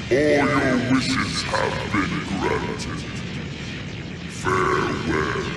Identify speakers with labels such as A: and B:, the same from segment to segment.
A: All your wishes have been granted. Farewell.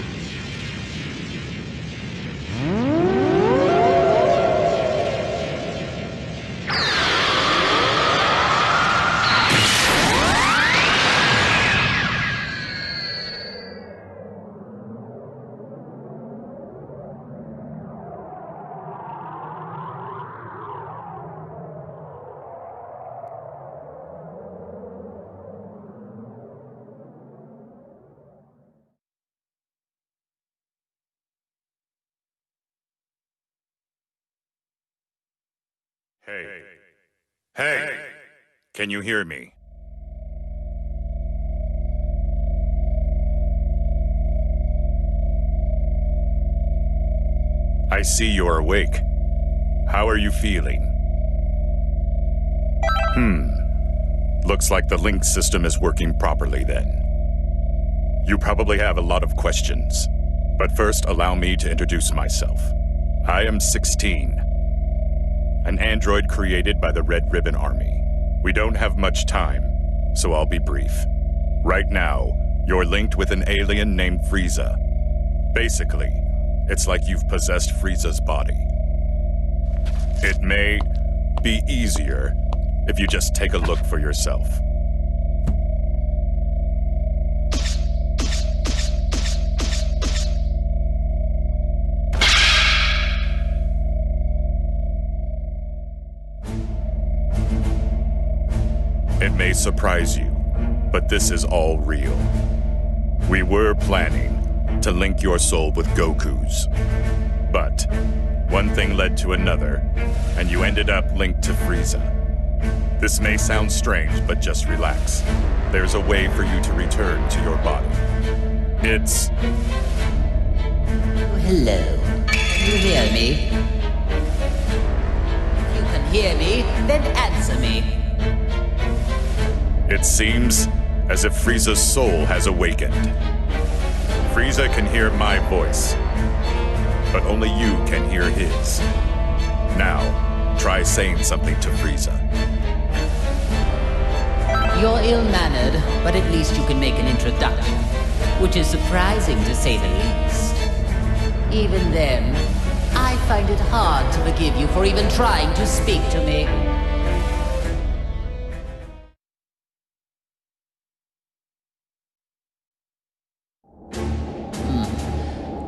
B: Hey. Hey! Can you hear me? I see you're awake. How are you feeling? Looks like the link system is working properly then. You probably have a lot of questions, but first allow me to introduce myself. I am 16. An android created by the Red Ribbon Army. We don't have much time, so I'll be brief. Right now, you're linked with an alien named FighterZ. Basically, it's like you've possessed FighterZ's body. It may be easier if you just take a look for yourself. It may surprise you, but this is all real. We were planning to link your soul with Goku's. But one thing led to another, and you ended up linked to FighterZ. This may sound strange, but just relax. There's a way for you to return to your body. It's...
C: Hello. Can you hear me? If you can hear me, then answer me.
B: It seems as if FighterZ's soul has awakened. FighterZ can hear my voice, but only you can hear his. Now, try saying something to FighterZ.
C: You're ill-mannered, but at least you can make an introduction, which is surprising to say the least. Even then, I find it hard to forgive you for even trying to speak to me.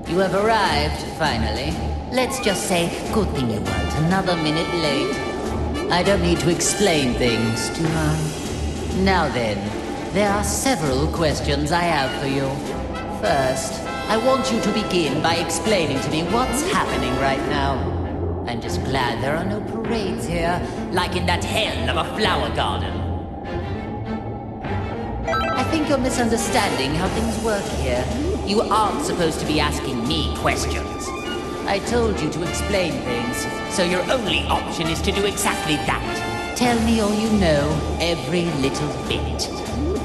C: You have arrived, finally. Let's just say, good thing you weren't another minute late. I don't need to explain things to her. Now then, there are several questions I have for you. First, I want you to begin by explaining to me what's happening right now. I'm just glad there are no parades here, like in that hell of a flower garden. I think you're misunderstanding how things work here. You aren't supposed to be asking me questions. I told you to explain things, so your only option is to do exactly that. Tell me all you know, every little bit.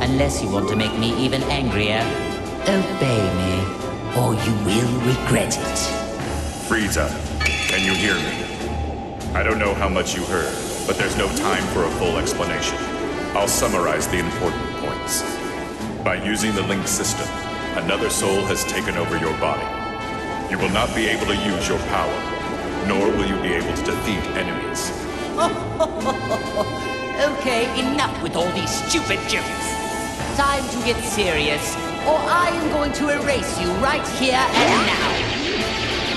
C: Unless you want to make me even angrier, obey me, or you will regret it.
B: FighterZ, can you hear me? I don't know how much you heard, but there's no time for a full explanation. I'll summarize the important points. By using the link system, another soul has taken over your body. You will not be able to use your power, nor will you be able to defeat enemies.
C: Okay, enough with all these stupid jokes. Time to get serious, or I am going to erase you right here and now.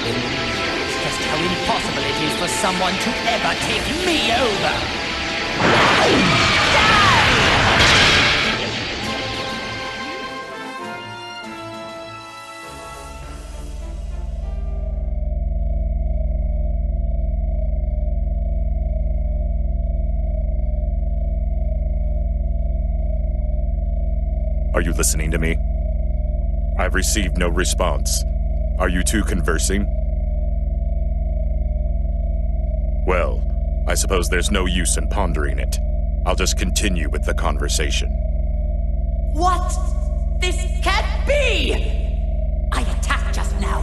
C: It's just how impossible it is for someone to ever take me over. Die!
B: Are you listening to me? I've received no response. Are you two conversing? Well, I suppose there's no use in pondering it. I'll just continue with the conversation.
C: What? This can't be! I attacked just now.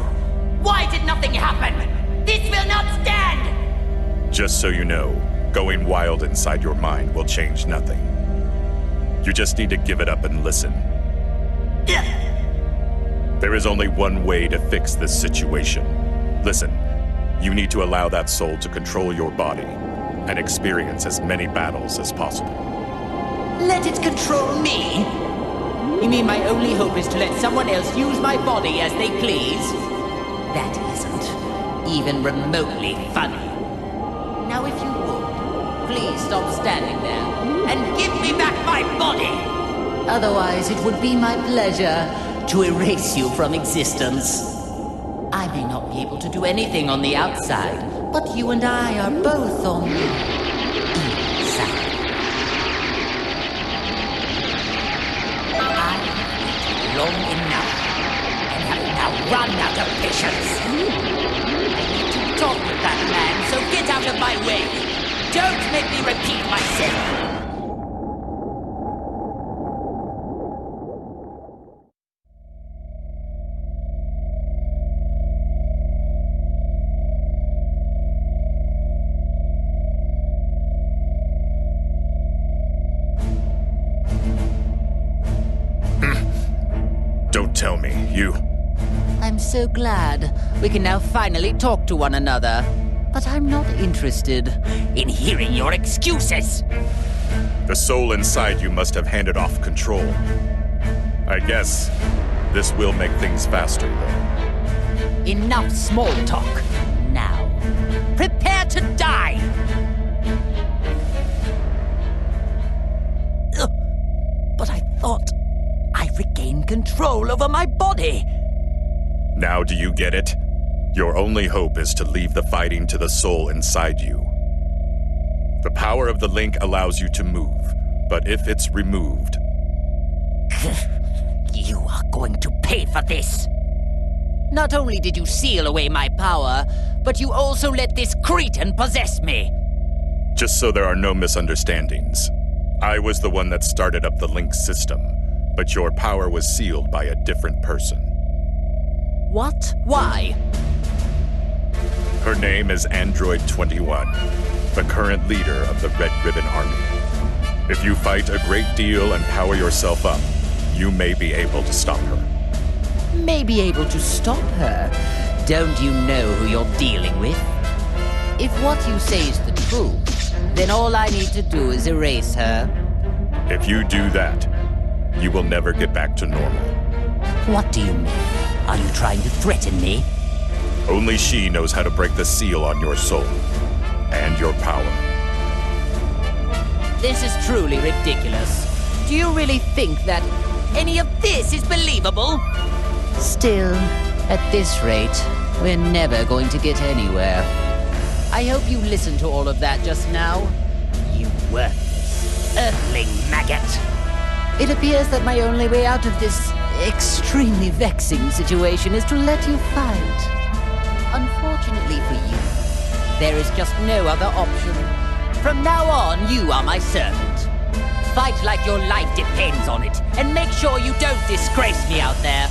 C: Why did nothing happen? This will not stand!
B: Just so you know, going wild inside your mind will change nothing. You just need to give it up and listen. There is only one way to fix this situation. Listen, you need to allow that soul to control your body and experience as many battles as possible.
C: Let it control me? You mean my only hope is to let someone else use my body as they please? That isn't even remotely funny. Now if you would, please stop standing there and give me back my body! Otherwise, it would be my pleasure to erase you from existence. I may not be able to do anything on the outside, but you and I are both on the inside. I have waited long enough, and have now run out of patience. I need to talk with that man, so get out of my way. Don't make me repeat myself.
B: Don't tell me, you...
C: I'm so glad we can now finally talk to one another. But I'm not interested in hearing your excuses.
B: The soul inside you must have handed off control. I guess this will make things faster, though.
C: Enough small talk. Now, prepare to die! Ugh, but I thought I regained control over my body.
B: Now do you get it? Your only hope is to leave the fighting to the soul inside you. The power of the link allows you to move, but if it's removed...
C: You are going to pay for this. Not only did you seal away my power, but you also let this cretin possess me.
B: Just so there are no misunderstandings, I was the one that started up the link system, but your power was sealed by a different person.
C: What? Why?
B: Her name is Android 21, the current leader of the Red Ribbon Army. If you fight a great deal and power yourself up, you may be able to stop her.
C: May be able to stop her? Don't you know who you're dealing with? If what you say is the truth, then all I need to do is erase her.
B: If you do that, you will never get back to normal.
C: What do you mean? Are you trying to threaten me?
B: Only she knows how to break the seal on your soul and your power.
C: This is truly ridiculous. Do you really think that any of this is believable? Still, at this rate, we're never going to get anywhere. I hope you listened to all of that just now. You worthless, earthling maggot. It appears that my only way out of this extremely vexing situation is to let you fight. Unfortunately for you, there is just no other option. From now on, you are my servant. Fight like your life depends on it, and make sure you don't disgrace me out there.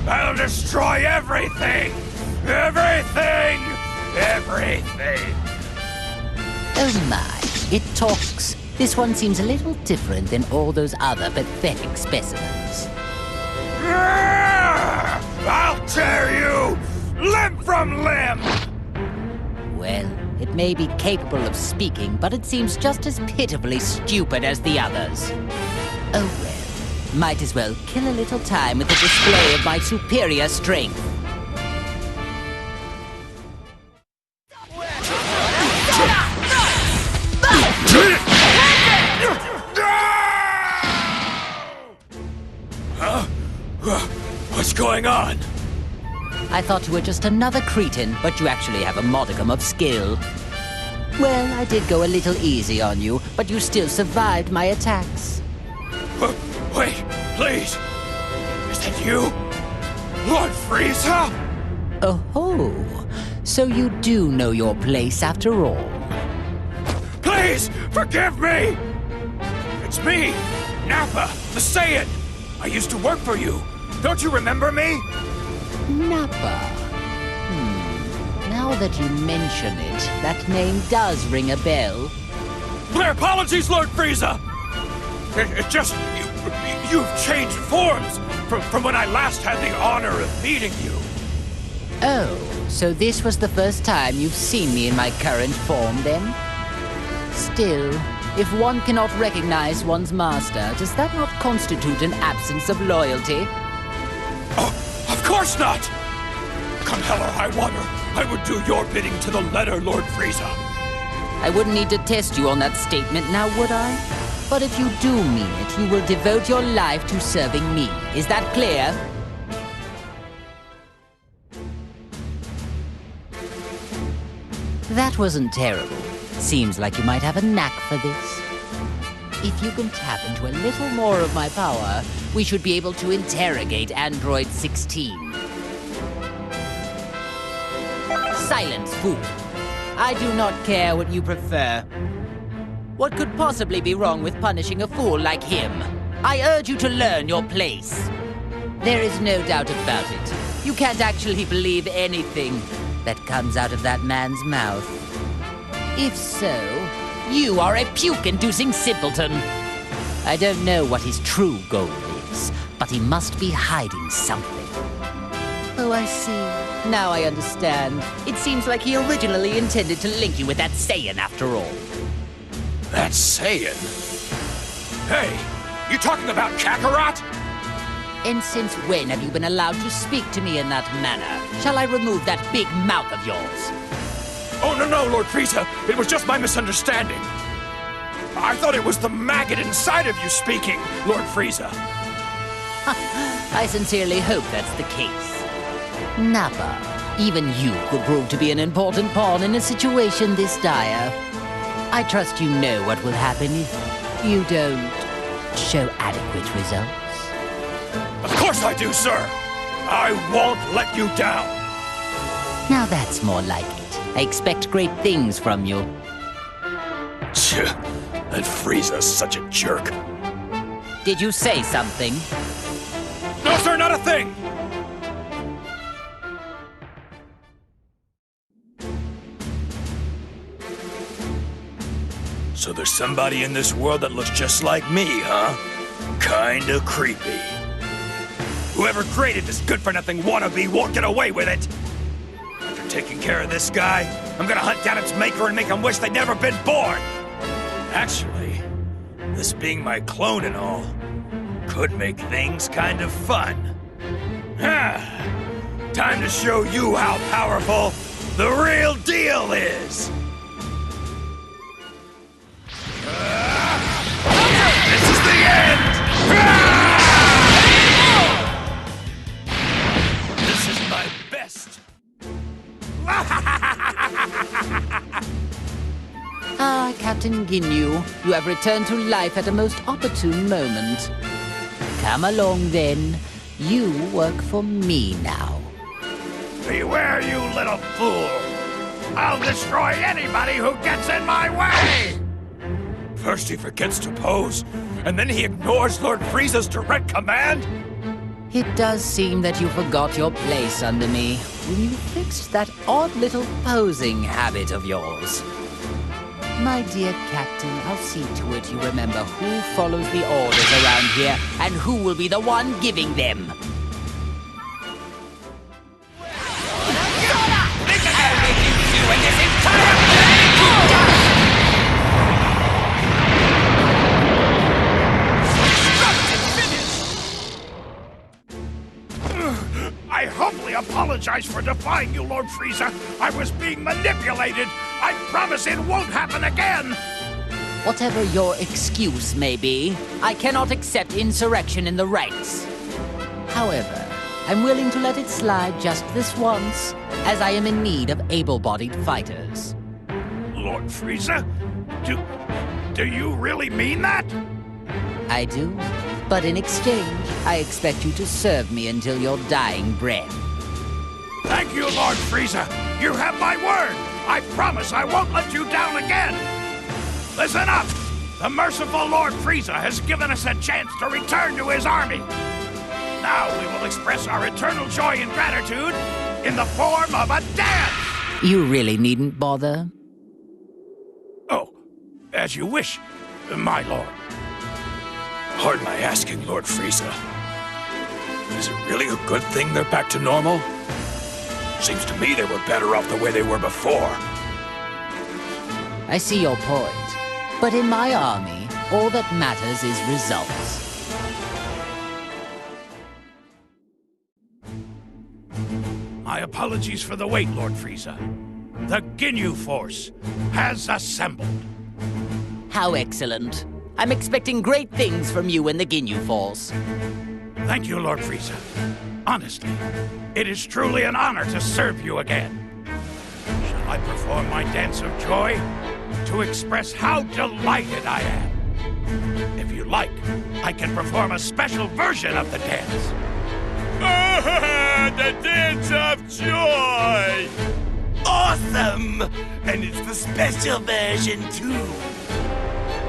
D: I'll destroy everything! Everything! Everything!
C: Oh my, it talks. This one seems a little different than all those other pathetic specimens.
D: I'll tear you limb from limb!
C: Well, it may be capable of speaking, but it seems just as pitifully stupid as the others. Oh well, might as well kill a little time with the display of my superior strength.
D: What's going on?
C: I thought you were just another cretin, but you actually have a modicum of skill. Well, I did go a little easy on you, but you still survived my attacks.
D: Wait, please! Is that you? Lord Frieza?
C: Oh-ho! So you do know your place after all.
D: Please, forgive me! It's me, Nappa, the Saiyan! I used to work for you. Don't you remember me?
C: Nappa. Now that you mention it, that name does ring a bell.
D: My apologies, Lord Frieza! It just... You've changed forms from when I last had the honor of meeting you.
C: Oh, so this was the first time you've seen me in my current form, then? Still, if one cannot recognize one's master, does that not constitute an absence of loyalty?
D: Oh, of course not! Come hell or high water, I would do your bidding to the letter, Lord Frieza.
C: I wouldn't need to test you on that statement now, would I? But if you do mean it, you will devote your life to serving me. Is that clear? That wasn't terrible. Seems like you might have a knack for this. If you can tap into a little more of my power, we should be able to interrogate Android 16. Silence, fool. I do not care what you prefer. What could possibly be wrong with punishing a fool like him? I urge you to learn your place. There is no doubt about it. You can't actually believe anything that comes out of that man's mouth. If so, you are a puke-inducing simpleton. I don't know what his true goal is, but he must be hiding something. Oh, I see. Now I understand. It seems like he originally intended to link you with that Saiyan after all.
D: That Saiyan? Hey, you talking about Kakarot?
C: And since when have you been allowed to speak to me in that manner? Shall I remove that big mouth of yours?
D: Oh, no, Lord Frieza. It was just my misunderstanding. I thought it was the maggot inside of you speaking, Lord Frieza.
C: I sincerely hope that's the case. Nappa, even you could prove to be an important pawn in a situation this dire. I trust you know what will happen if you don't show adequate results.
D: Of course I do, sir! I won't let you down!
C: Now that's more like it. I expect great things from you.
D: That Frieza's such a jerk.
C: Did you say something?
D: No, sir, not a thing! So there's somebody in this world that looks just like me, huh? Kinda creepy. Whoever created this good-for-nothing wannabe won't get away with it! After taking care of this guy, I'm gonna hunt down its maker and make him wish they'd never been born! Actually, this being my clone and all, could make things kind of fun. Time to show you how powerful the real deal is! This is the end! This is my best!
C: Ah, Captain Ginyu, you have returned to life at a most opportune moment. Come along, then. You work for me now.
D: Beware, you little fool! I'll destroy anybody who gets in my way! First he forgets to pose, and then he ignores Lord Frieza's direct command?
C: It does seem that you forgot your place under me when you fixed that odd little posing habit of yours. My dear Captain, I'll see to it you remember who follows the orders around here and who will be the one giving them.
D: I humbly apologize for defying you, Lord Frieza. I was being manipulated. I promise it won't happen again.
C: Whatever your excuse may be, I cannot accept insurrection in the ranks. However, I'm willing to let it slide just this once, as I am in need of able-bodied fighters.
D: Lord Frieza? Do you really mean that?
C: I do, but in exchange, I expect you to serve me until your dying breath.
D: Thank you, Lord Frieza. You have my word. I promise I won't let you down again. Listen up. The merciful Lord Frieza has given us a chance to return to his army. Now we will express our eternal joy and gratitude in the form of a dance!
C: You really needn't bother.
D: Oh, as you wish, my lord. Pardon my asking, Lord Frieza. Is it really a good thing they're back to normal? Seems to me they were better off the way they were before.
C: I see your point. But in my army, all that matters is results.
D: My apologies for the wait, Lord Frieza. The Ginyu Force has assembled.
C: How excellent. I'm expecting great things from you and the Ginyu Force.
D: Thank you, Lord Frieza. Honestly, it is truly an honor to serve you again. Shall I perform my dance of joy to express how delighted I am? If you like, I can perform a special version of the dance.
E: The dance of joy! Awesome! And it's the special version, too.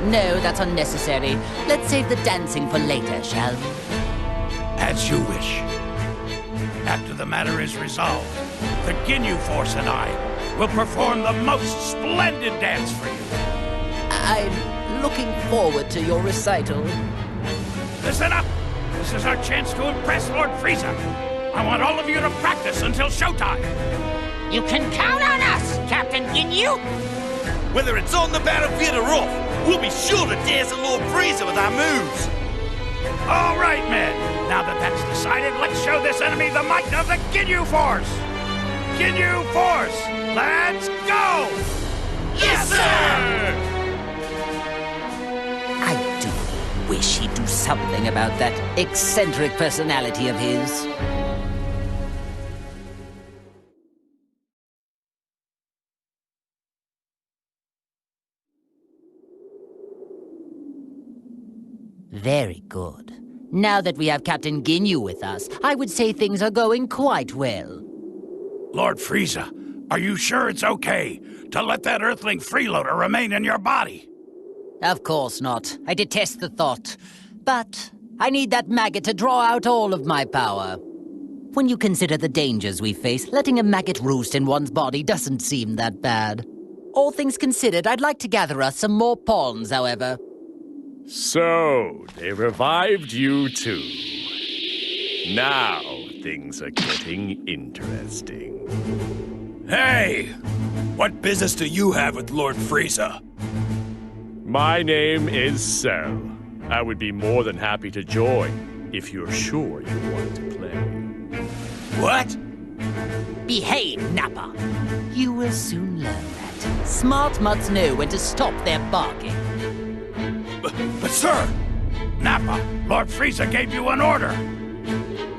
C: No, that's unnecessary. Let's save the dancing for later, shall we?
D: As you wish. After the matter is resolved, the Ginyu Force and I will perform the most splendid dance for you.
C: I'm looking forward to your recital.
D: Listen up! This is our chance to impress Lord Frieza. I want all of you to practice until showtime.
F: You can count on us, Captain Ginyu!
E: Whether it's on the battlefield or off, we'll be sure to dance at Lord Frieza with our moves.
D: All right, men. Now that that's decided, let's show this enemy the might of the Ginyu Force! Ginyu Force, let's go!
E: Yes, sir!
C: I do wish he'd do something about that eccentric personality of his. Very good. Now that we have Captain Ginyu with us, I would say things are going quite well.
D: Lord Frieza, are you sure it's okay to let that Earthling freeloader remain in your body?
C: Of course not. I detest the thought. But I need that maggot to draw out all of my power. When you consider the dangers we face, letting a maggot roost in one's body doesn't seem that bad. All things considered, I'd like to gather us some more pawns, however.
G: So, they revived you too. Now, things are getting interesting.
D: Hey! What business do you have with Lord Frieza?
G: My name is Cell. I would be more than happy to join, if you're sure you want to play.
D: What?
C: Behave, Nappa. You will soon learn that. Smart mutts know when to stop their barking.
D: But sir! Nappa, Lord Frieza gave you an order!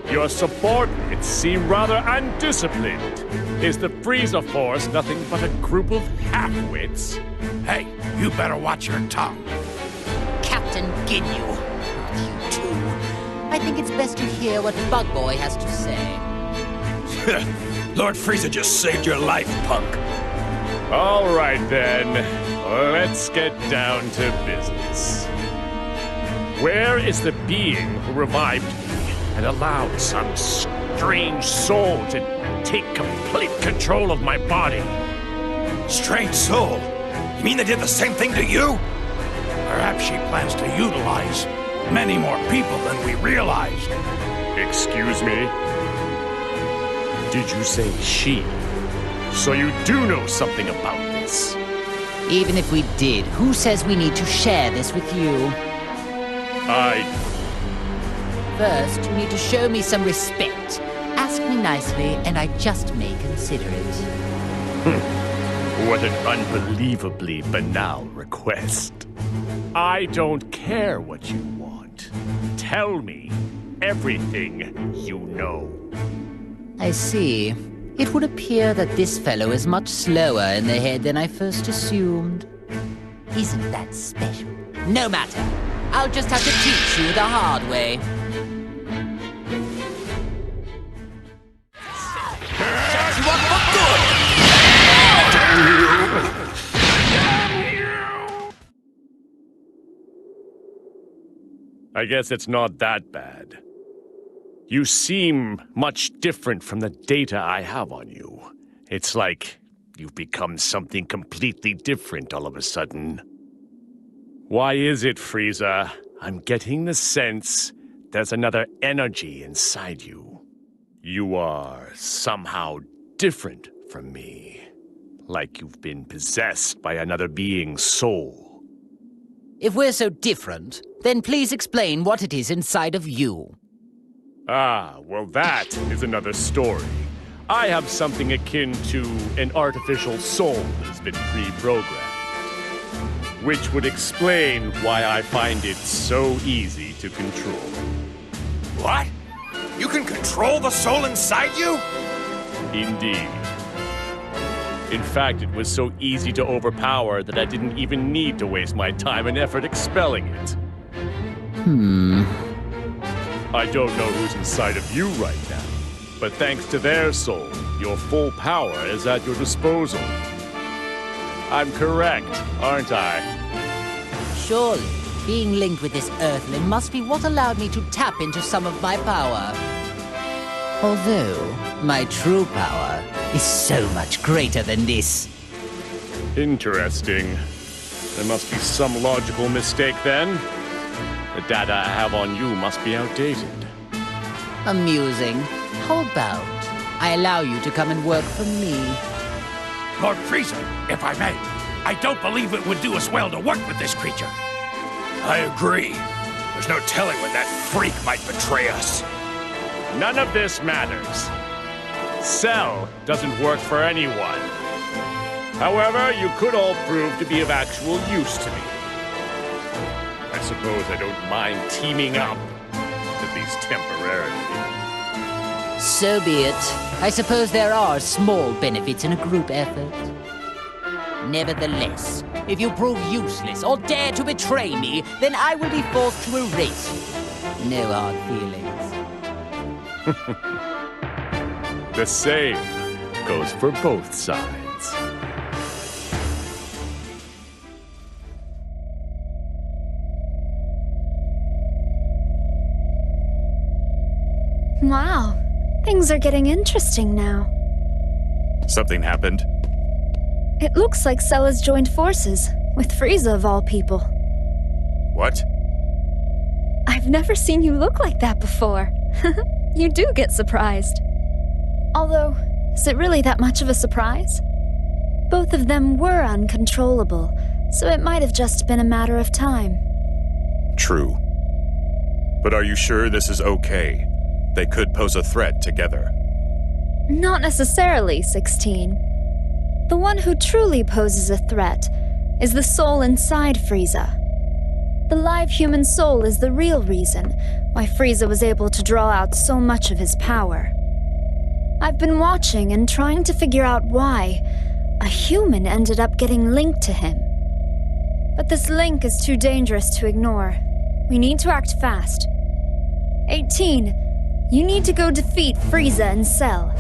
G: Your subordinates seem rather undisciplined. Is the Frieza Force nothing but a group of half-wits?
D: Hey, you better watch your tongue.
C: Captain Ginyu. Not you too. I think it's best to hear what Bug Boy has to say.
D: Lord Frieza just saved your life, punk.
G: All right then, let's get down to business. Where is the being who revived me and allowed some strange soul to take complete control of my body?
D: Strange soul? You mean they did the same thing to you? Perhaps she plans to utilize many more people than we realized.
G: Excuse me? Did you say she? So you do know something about this?
C: Even if we did, who says we need to share this with you? First, you need to show me some respect. Ask me nicely, and I just may consider it.
G: What an unbelievably banal request. I don't care what you want. Tell me everything you know.
C: I see. It would appear that this fellow is much slower in the head than I first assumed. Isn't that special? No matter. I'll just have to teach you the hard way.
G: I guess it's not that bad. You seem much different from the data I have on you. It's like you've become something completely different all of a sudden. Why is it, Frieza? I'm getting the sense there's another energy inside you. You are somehow different from me. Like you've been possessed by another being's soul.
C: If we're so different, then please explain what it is inside of you.
G: Ah, well that is another story. I have something akin to an artificial soul that's been pre-programmed. Which would explain why I find it so easy to control.
D: What? You can control the soul inside you?
G: Indeed. In fact, it was so easy to overpower that I didn't even need to waste my time and effort expelling it. I don't know who's inside of you right now, but thanks to their soul, your full power is at your disposal. I'm correct, aren't I?
C: Surely, being linked with this Earthling must be what allowed me to tap into some of my power. Although, my true power is so much greater than this.
G: Interesting. There must be some logical mistake then. The data I have on you must be outdated.
C: Amusing. How about I allow you to come and work for me?
D: Lord Frieza, if I may, I don't believe it would do us well to work with this creature. I agree. There's no telling when that freak might betray us.
G: None of this matters. Cell doesn't work for anyone. However, you could all prove to be of actual use to me. I suppose I don't mind teaming up, at least temporarily.
C: So be it. I suppose there are small benefits in a group effort. Nevertheless, if you prove useless or dare to betray me, then I will be forced to erase you. No hard feelings.
G: The same goes for both sides.
H: Wow, things are getting interesting now.
B: Something happened?
H: It looks like Cell has joined forces, with Frieza of all people.
B: What?
H: I've never seen you look like that before. You do get surprised. Although, is it really that much of a surprise? Both of them were uncontrollable, so it might have just been a matter of time.
B: True. But are you sure this is okay? They could pose a threat together.
H: Not necessarily, 16. The one who truly poses a threat is the soul inside Frieza. The live human soul is the real reason why Frieza was able to draw out so much of his power. I've been watching and trying to figure out why a human ended up getting linked to him. But this link is too dangerous to ignore. We need to act fast. 18, you need to go defeat Frieza and Cell.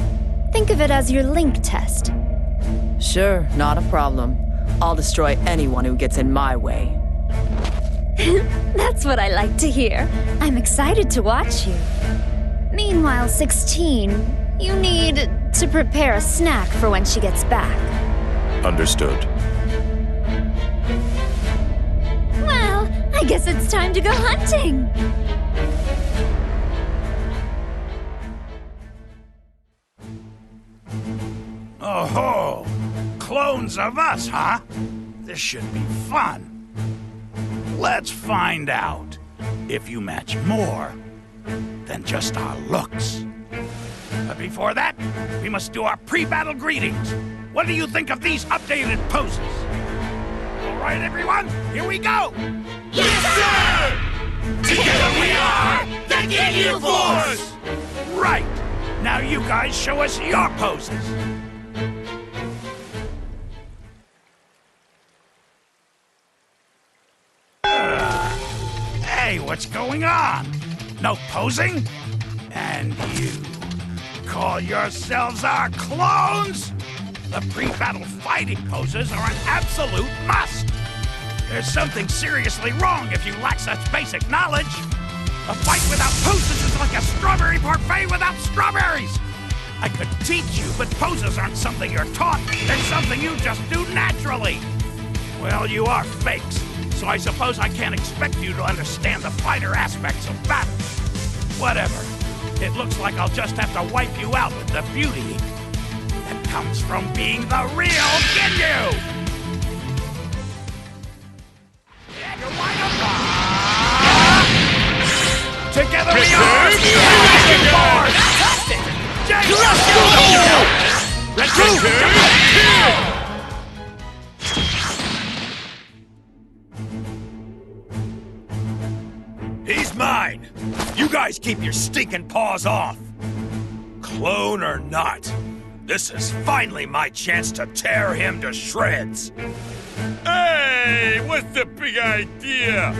H: Think of it as your link test.
I: Sure, not a problem. I'll destroy anyone who gets in my way.
H: That's what I like to hear. I'm excited to watch you. Meanwhile, 16, you need to prepare a snack for when she gets back.
B: Understood.
H: Well, I guess it's time to go hunting.
D: Oh-ho! Clones of us, huh? This should be fun. Let's find out if you match more than just our looks. But before that, we must do our pre-battle greetings. What do you think of these updated poses? All right, everyone, here we go!
E: Yes, sir! Together we are the Ginyu Force!
D: Right! Now you guys show us your poses. Hey, what's going on? No posing? And you call yourselves our clones? The pre-battle fighting poses are an absolute must. There's something seriously wrong if you lack such basic knowledge. A fight without poses is like a strawberry parfait. way without strawberries! I could teach you, but poses aren't something you're taught. It's something you just do naturally. Well, you are fakes, so I suppose I can't expect you to understand the fighter aspects of battle. Whatever. It looks like I'll just have to wipe you out with the beauty that comes from being the real Ginyu! Together we are! Fantastic! He's mine! You guys keep your stinking paws off! Clone or not, this is finally my chance to tear him to shreds!
E: Hey, what's the big idea?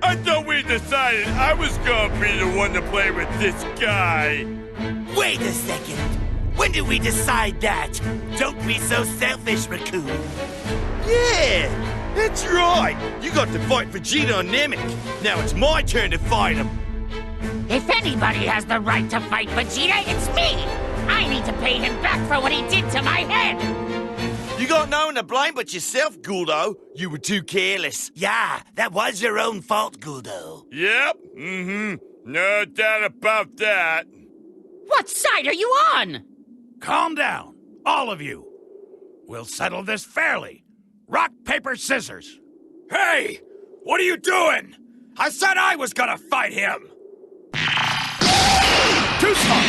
E: I thought we decided I was gonna be the one to play with this guy.
J: Wait a second. When did we decide that? Don't be so selfish, Raccoon.
E: Yeah, that's right. You got to fight Vegeta and Namek. Now it's my turn to fight him.
F: If anybody has the right to fight Vegeta, it's me! I need to pay him back for what he did to my head!
J: You got no one to blame but yourself, Guldo. You were too careless. Yeah, that was your own fault, Guldo.
E: Yep, no doubt about that.
F: What side are you on?
D: Calm down, all of you. We'll settle this fairly. Rock, paper, scissors. Hey! What are you doing? I said I was gonna fight him! Too smart!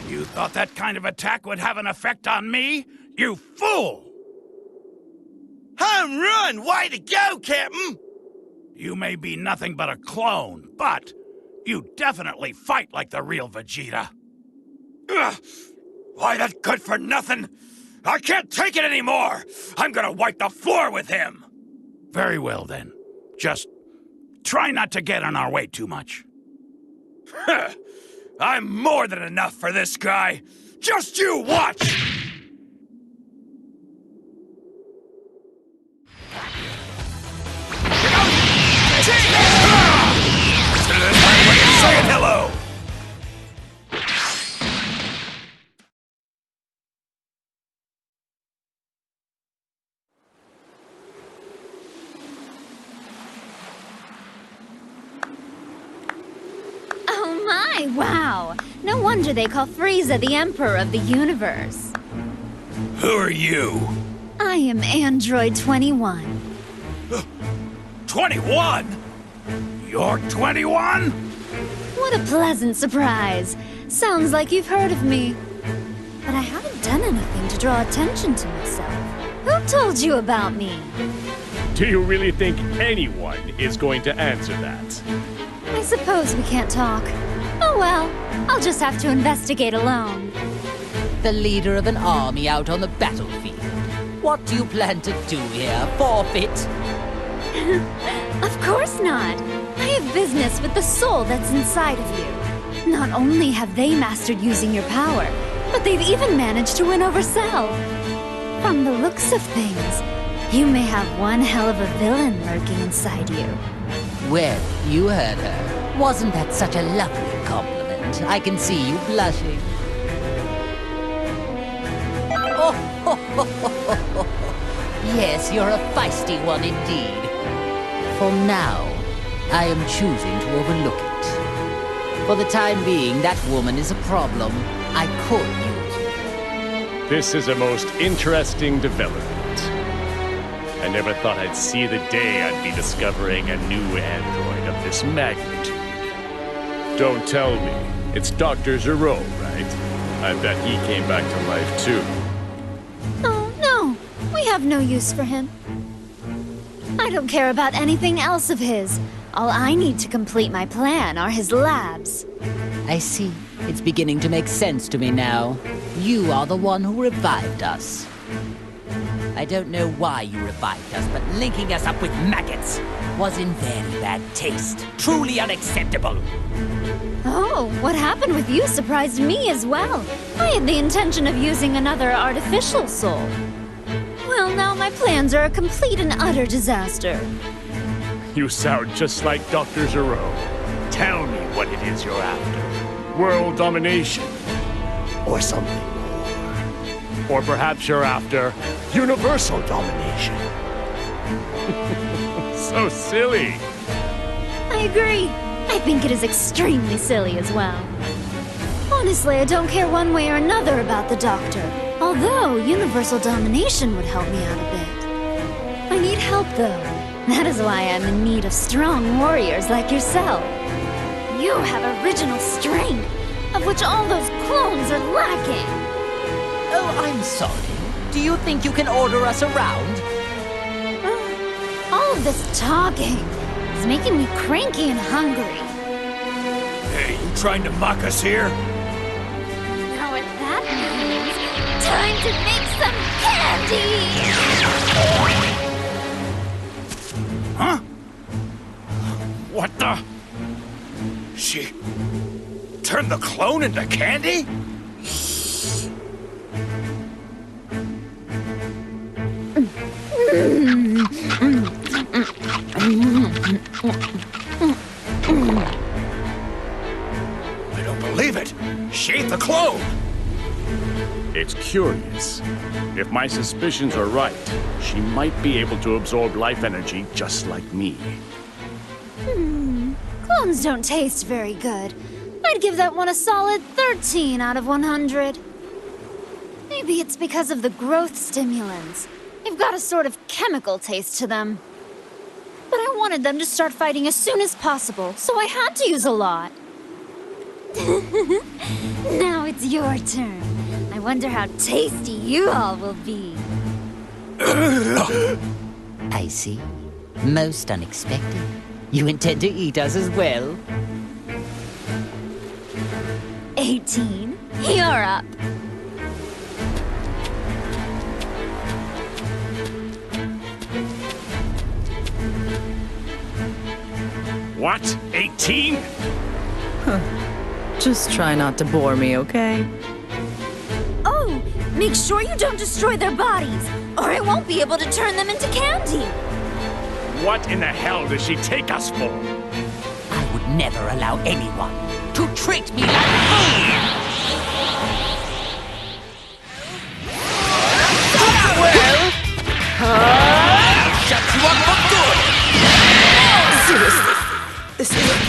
D: You thought that kind of attack would have an effect on me? You fool!
J: Home run! Way to go, Captain!
D: You may be nothing but a clone, but you definitely fight like the real Vegeta. Ugh. Why, that good for nothing? I can't take it anymore! I'm gonna wipe the floor with him! Very well, then. Just try not to get in our way too much. I'm more than enough for this guy. Just you watch! Say it hello!
H: Oh my, wow! No wonder they call Frieza the Emperor of the Universe.
D: Who are you?
H: I am Android 21.
D: 21? You're 21?
H: What a pleasant surprise. Sounds like you've heard of me. But I haven't done anything to draw attention to myself. Who told you about me?
G: Do you really think anyone is going to answer that?
H: I suppose we can't talk. Oh well, I'll just have to investigate alone.
C: The leader of an army out on the battlefield. What do you plan to do here? Forfeit?
H: Of course not. I have business with the soul that's inside of you. Not only have they mastered using your power, but they've even managed to win over Cell. From the looks of things, you may have one hell of a villain lurking inside you.
C: Well, you heard her. Wasn't that such a lovely compliment? I can see you blushing. Oh, yes, you're a feisty one indeed. For now, I am choosing to overlook it. For the time being, that woman is a problem. I could use it.
G: This is a most interesting development. I never thought I'd see the day I'd be discovering a new android of this magnitude. Don't tell me, it's Dr. Zero, right? I bet he came back to life too.
H: Oh, no. We have no use for him. I don't care about anything else of his. All I need to complete my plan are his labs.
C: I see. It's beginning to make sense to me now. You are the one who revived us. I don't know why you revived us, but linking us up with maggots was in very bad taste. Truly unacceptable.
H: Oh, what happened with you surprised me as well. I had the intention of using another artificial soul. Well, now my plans are a complete and utter disaster.
G: You sound just like Dr. Zero. Tell me what it is you're after. world domination. Or something more. Or perhaps you're after universal domination. So silly.
H: I agree. I think it is extremely silly as well. Honestly, I don't care one way or another about the Doctor. Although, universal domination would help me out a bit. I need help, though. That is why I'm in need of strong warriors like yourself. You have original strength, of which all those clones are lacking.
C: Oh, I'm sorry. Do you think you can order us around?
H: All of this talking is making me cranky and hungry.
D: Hey, you trying to mock us here?
H: Know what that means? Time to make some candy!
D: Huh? What the? She turned the clone into candy? I don't believe it. She ate the clone.
G: It's curious. If my suspicions are right, she might be able to absorb life energy just like me.
H: Clones don't taste very good. I'd give that one a solid 13 out of 100. Maybe it's because of the growth stimulants. They've got a sort of chemical taste to them. But I wanted them to start fighting as soon as possible, so I had to use a lot. Now it's your turn. I wonder how tasty you all will be.
C: I see. Most unexpected. You intend to eat us as well?
H: 18, you're up.
G: What? 18?
I: Just try not to bore me, okay?
H: Oh, make sure you don't destroy their bodies, or I won't be able to turn them into candy.
G: What in the hell does she take us for?
C: I would never allow anyone to treat me like food!
J: Shut you up for good!
I: Seriously, this isn't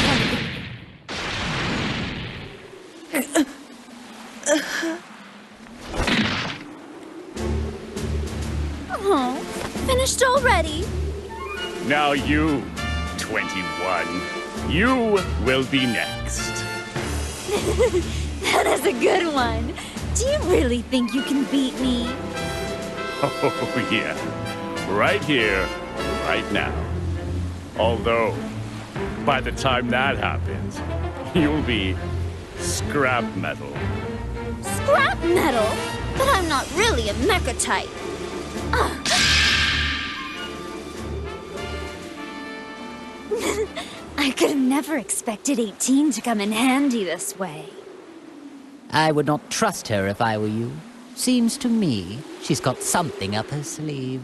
H: Oh, finished already?
G: Now you, 21. You will be next.
H: That is a good one. Do you really think you can beat me?
G: Oh, yeah. Right here, right now. Although, by the time that happens, you'll be scrap metal.
H: Scrap metal? But I'm not really a mecha type. I could have never expected 18 to come in handy this way.
C: I would not trust her if I were you. Seems to me she's got something up her sleeve.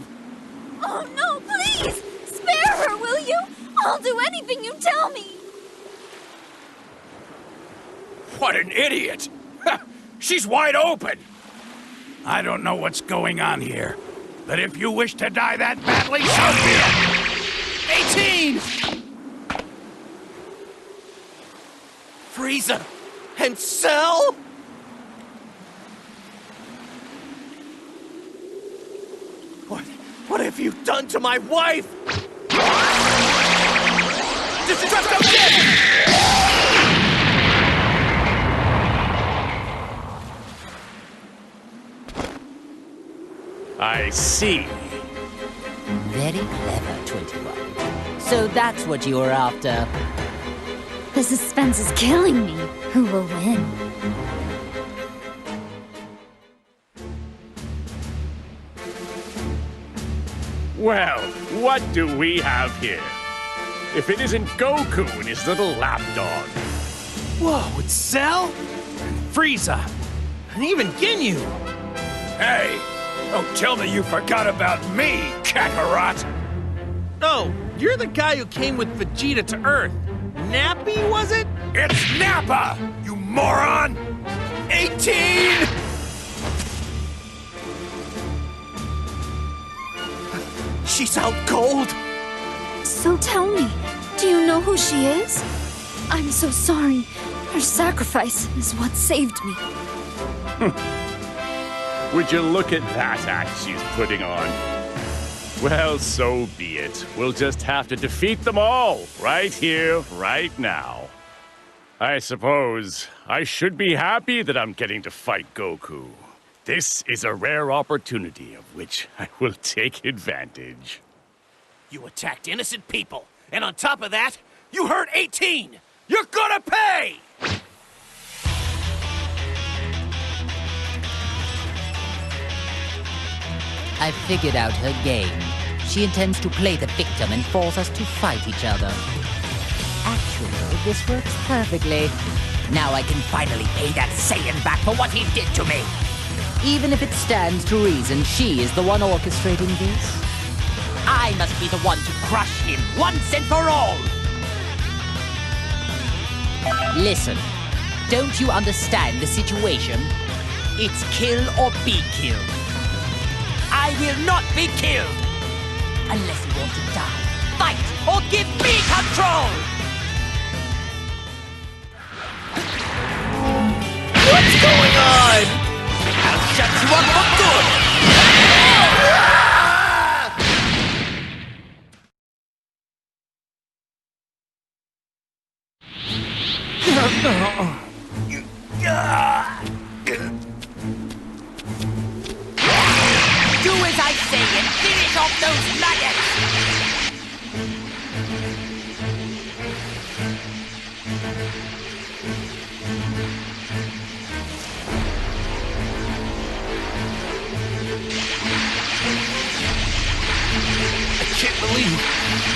H: Oh no, please! Spare her, will you? I'll do anything you tell me.
D: What an idiot! She's wide open! I don't know what's going on here, but if you wish to die that badly, so be it!
J: 18! Frieza and Cell? What have you done to my wife? Destruction!
G: I see.
C: Very clever, 21. So that's what you were after.
H: The suspense is killing me. Who will win?
G: Well, what do we have here? If it isn't Goku and his little lapdog.
J: Whoa, it's Cell? And Frieza. And even Ginyu.
D: Hey, don't tell me you forgot about me, Kakarot!
J: No, you're the guy who came with Vegeta to Earth. Nappy, was it?
D: It's Nappa! You moron! 18! She's out cold!
H: So tell me, do you know who she is? I'm so sorry. Her sacrifice is what saved me.
G: Would you look at that act she's putting on? Well, so be it. We'll just have to defeat them all, right here, right now. I suppose I should be happy that I'm getting to fight Goku. This is a rare opportunity of which I will take advantage.
D: You attacked innocent people, and on top of that, you hurt 18! You're gonna pay!
C: I've figured out her game. She intends to play the victim and force us to fight each other. Actually, this works perfectly. Now I can finally pay that Saiyan back for what he did to me. Even if it stands to reason she is the one orchestrating this. I must be the one to crush him once and for all. Listen, don't you understand the situation? It's kill or be killed. I will not be killed! Unless you want to die. Fight or give me control!
D: What's going on? I'll shut you up for good!
F: Do as I say and finish off those nuggets!
D: I can't believe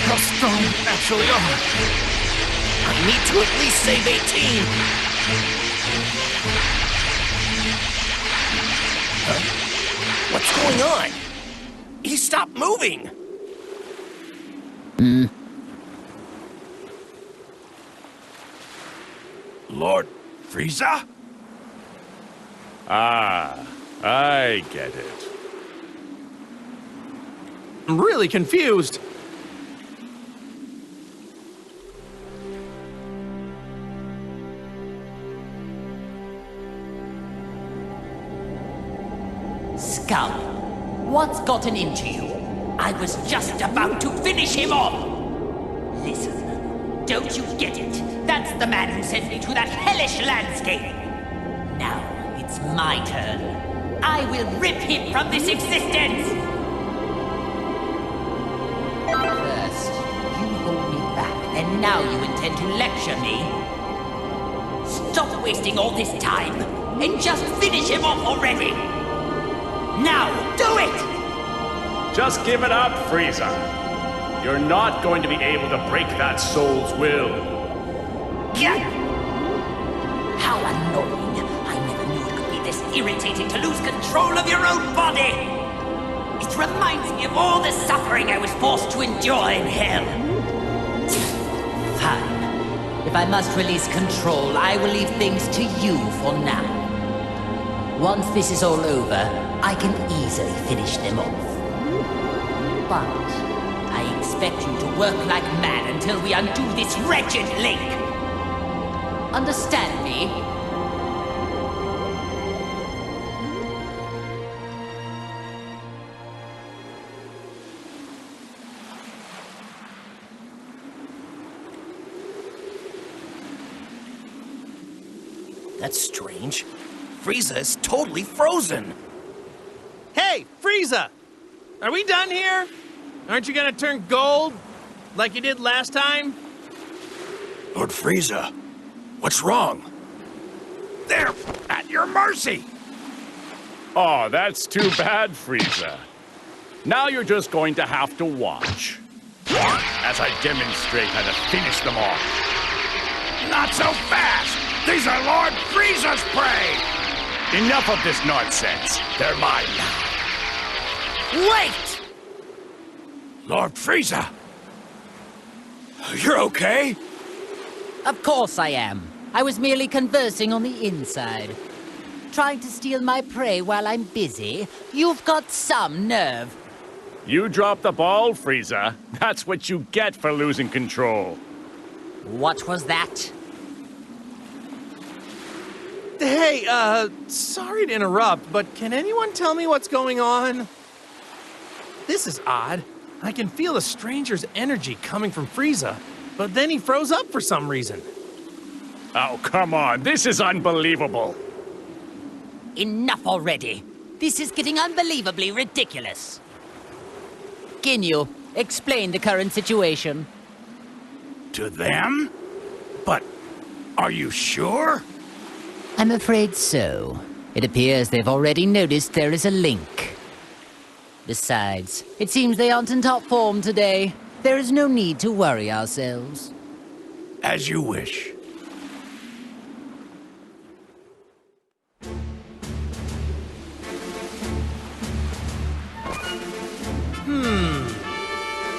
D: how strong you actually are. I need to at least save 18. Huh? What's going on? He stopped moving! Lord Frieza?
G: Ah, I get it.
K: I'm really confused.
C: Scum, what's gotten into you? I was just about to finish him off! Listen, don't you get it? That's the man who sent me to that hellish landscape! Now, it's my turn. I will rip him from this existence! First, you hold me back, and now you intend to lecture me? Stop wasting all this time, and just finish him off already! Now, do it!
G: Just give it up, Frieza. You're not going to be able to break that soul's will.
C: Yeah. How annoying. I never knew it could be this irritating to lose control of your own body. It reminds me of all the suffering I was forced to endure in hell. Fine. If I must release control, I will leave things to you for now. Once this is all over, I can easily finish them off. But I expect you to work like mad until we undo this wretched link. Understand me?
D: That's strange. Frieza is totally frozen.
K: Hey, Frieza! Are we done here? Aren't you gonna turn gold? Like you did last time?
D: Lord Frieza, what's wrong? They're at your mercy!
G: Oh, that's too bad, Frieza. Now you're just going to have to watch as I demonstrate how to finish them off.
D: Not so fast! These are Lord Frieza's prey!
G: Enough of this nonsense. They're mine now.
D: Wait! Lord Frieza! You're okay?
C: Of course I am. I was merely conversing on the inside. Trying to steal my prey while I'm busy? You've got some nerve.
G: You dropped the ball, Frieza. That's what you get for losing control.
C: What was that?
K: Hey, sorry to interrupt, but can anyone tell me what's going on? This is odd. I can feel a stranger's energy coming from Frieza, but then he froze up for some reason.
G: Oh, come on. This is unbelievable.
C: Enough already. This is getting unbelievably ridiculous. Ginyu, explain the current situation.
D: To them? But are you sure?
C: I'm afraid so. It appears they've already noticed there is a link. Besides, it seems they aren't in top form today. There is no need to worry ourselves.
D: As you wish.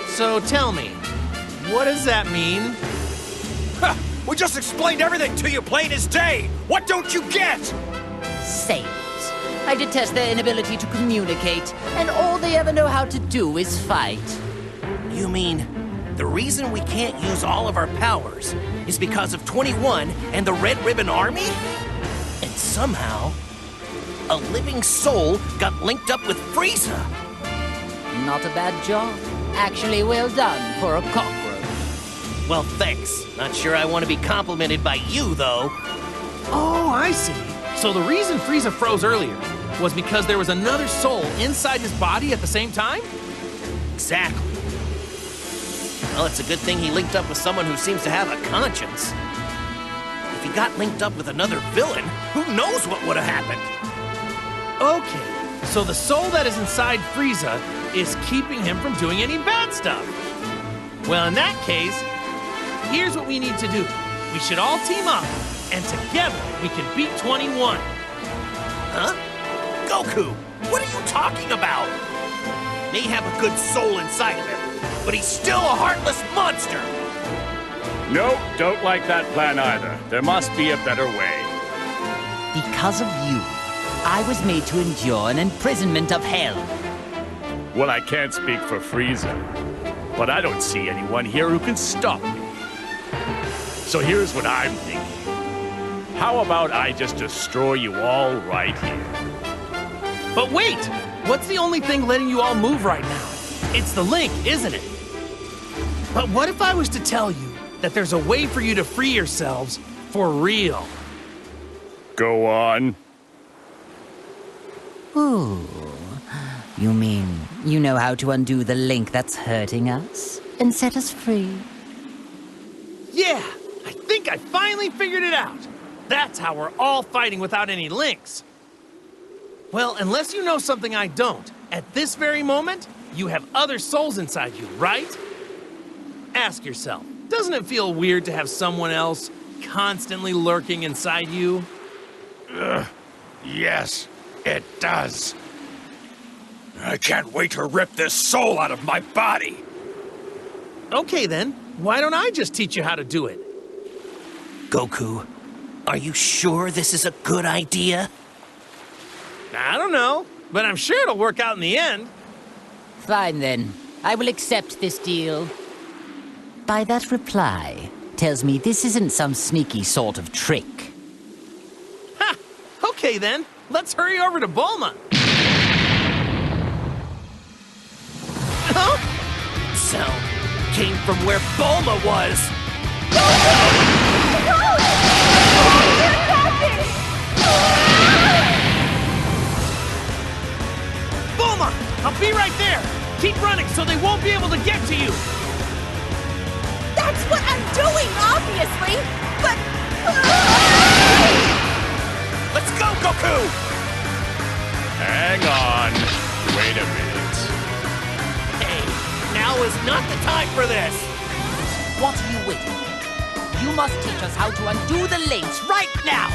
K: So tell me, what does that mean?
D: Ha! We just explained everything to you plain as day! What don't you get?
C: Sailors. I detest their inability to communicate, and all they ever know how to do is fight.
J: You mean the reason we can't use all of our powers is because of 21 and the Red Ribbon Army? And somehow, a living soul got linked up with Frieza.
C: Not a bad job. Actually well done for a cockroach.
J: Well, thanks. Not sure I want to be complimented by you, though.
K: Oh, I see. So the reason Frieza froze earlier was because there was another soul inside his body at the same time?
J: Exactly. Well, it's a good thing he linked up with someone who seems to have a conscience. If he got linked up with another villain, who knows what would have happened?
K: Okay, so the soul that is inside Frieza is keeping him from doing any bad stuff. Well, in that case, here's what we need to do. We should all team up, and together we can beat 21.
J: Huh? Goku, what are you talking about? May have a good soul inside of him, but he's still a heartless monster.
G: Nope, don't like that plan either. There must be a better way.
C: Because of you, I was made to endure an imprisonment of hell.
G: Well, I can't speak for Frieza, but I don't see anyone here who can stop me. So here's what I'm thinking. How about I just destroy you all right here?
K: But wait! What's the only thing letting you all move right now? It's the link, isn't it? But what if I was to tell you that there's a way for you to free yourselves for real?
G: Go on.
C: Ooh. You mean you know how to undo the link that's hurting us and set us free?
K: Yeah! I think I finally figured it out! That's how we're all fighting without any links. Well, unless you know something I don't, at this very moment, you have other souls inside you, right? Ask yourself, doesn't it feel weird to have someone else constantly lurking inside you?
D: Yes, it does. I can't wait to rip this soul out of my body.
K: Okay then, why don't I just teach you how to do it?
J: Goku, are you sure this is a good idea?
K: I don't know, but I'm sure it'll work out in the end.
C: Fine then. I will accept this deal. By that reply, tells me this isn't some sneaky sort of trick.
K: Ha! Okay then, let's hurry over to Bulma. Huh?
J: Sound came from where Bulma was.
K: Bulma, I'll be right there. Keep running so they won't be able to get to you.
L: That's what I'm doing, obviously, but...
J: Let's go, Goku!
G: Hang on. Wait a minute.
J: Hey, now is not the time for this.
C: What are you waiting for? You must teach us how to undo the links right now!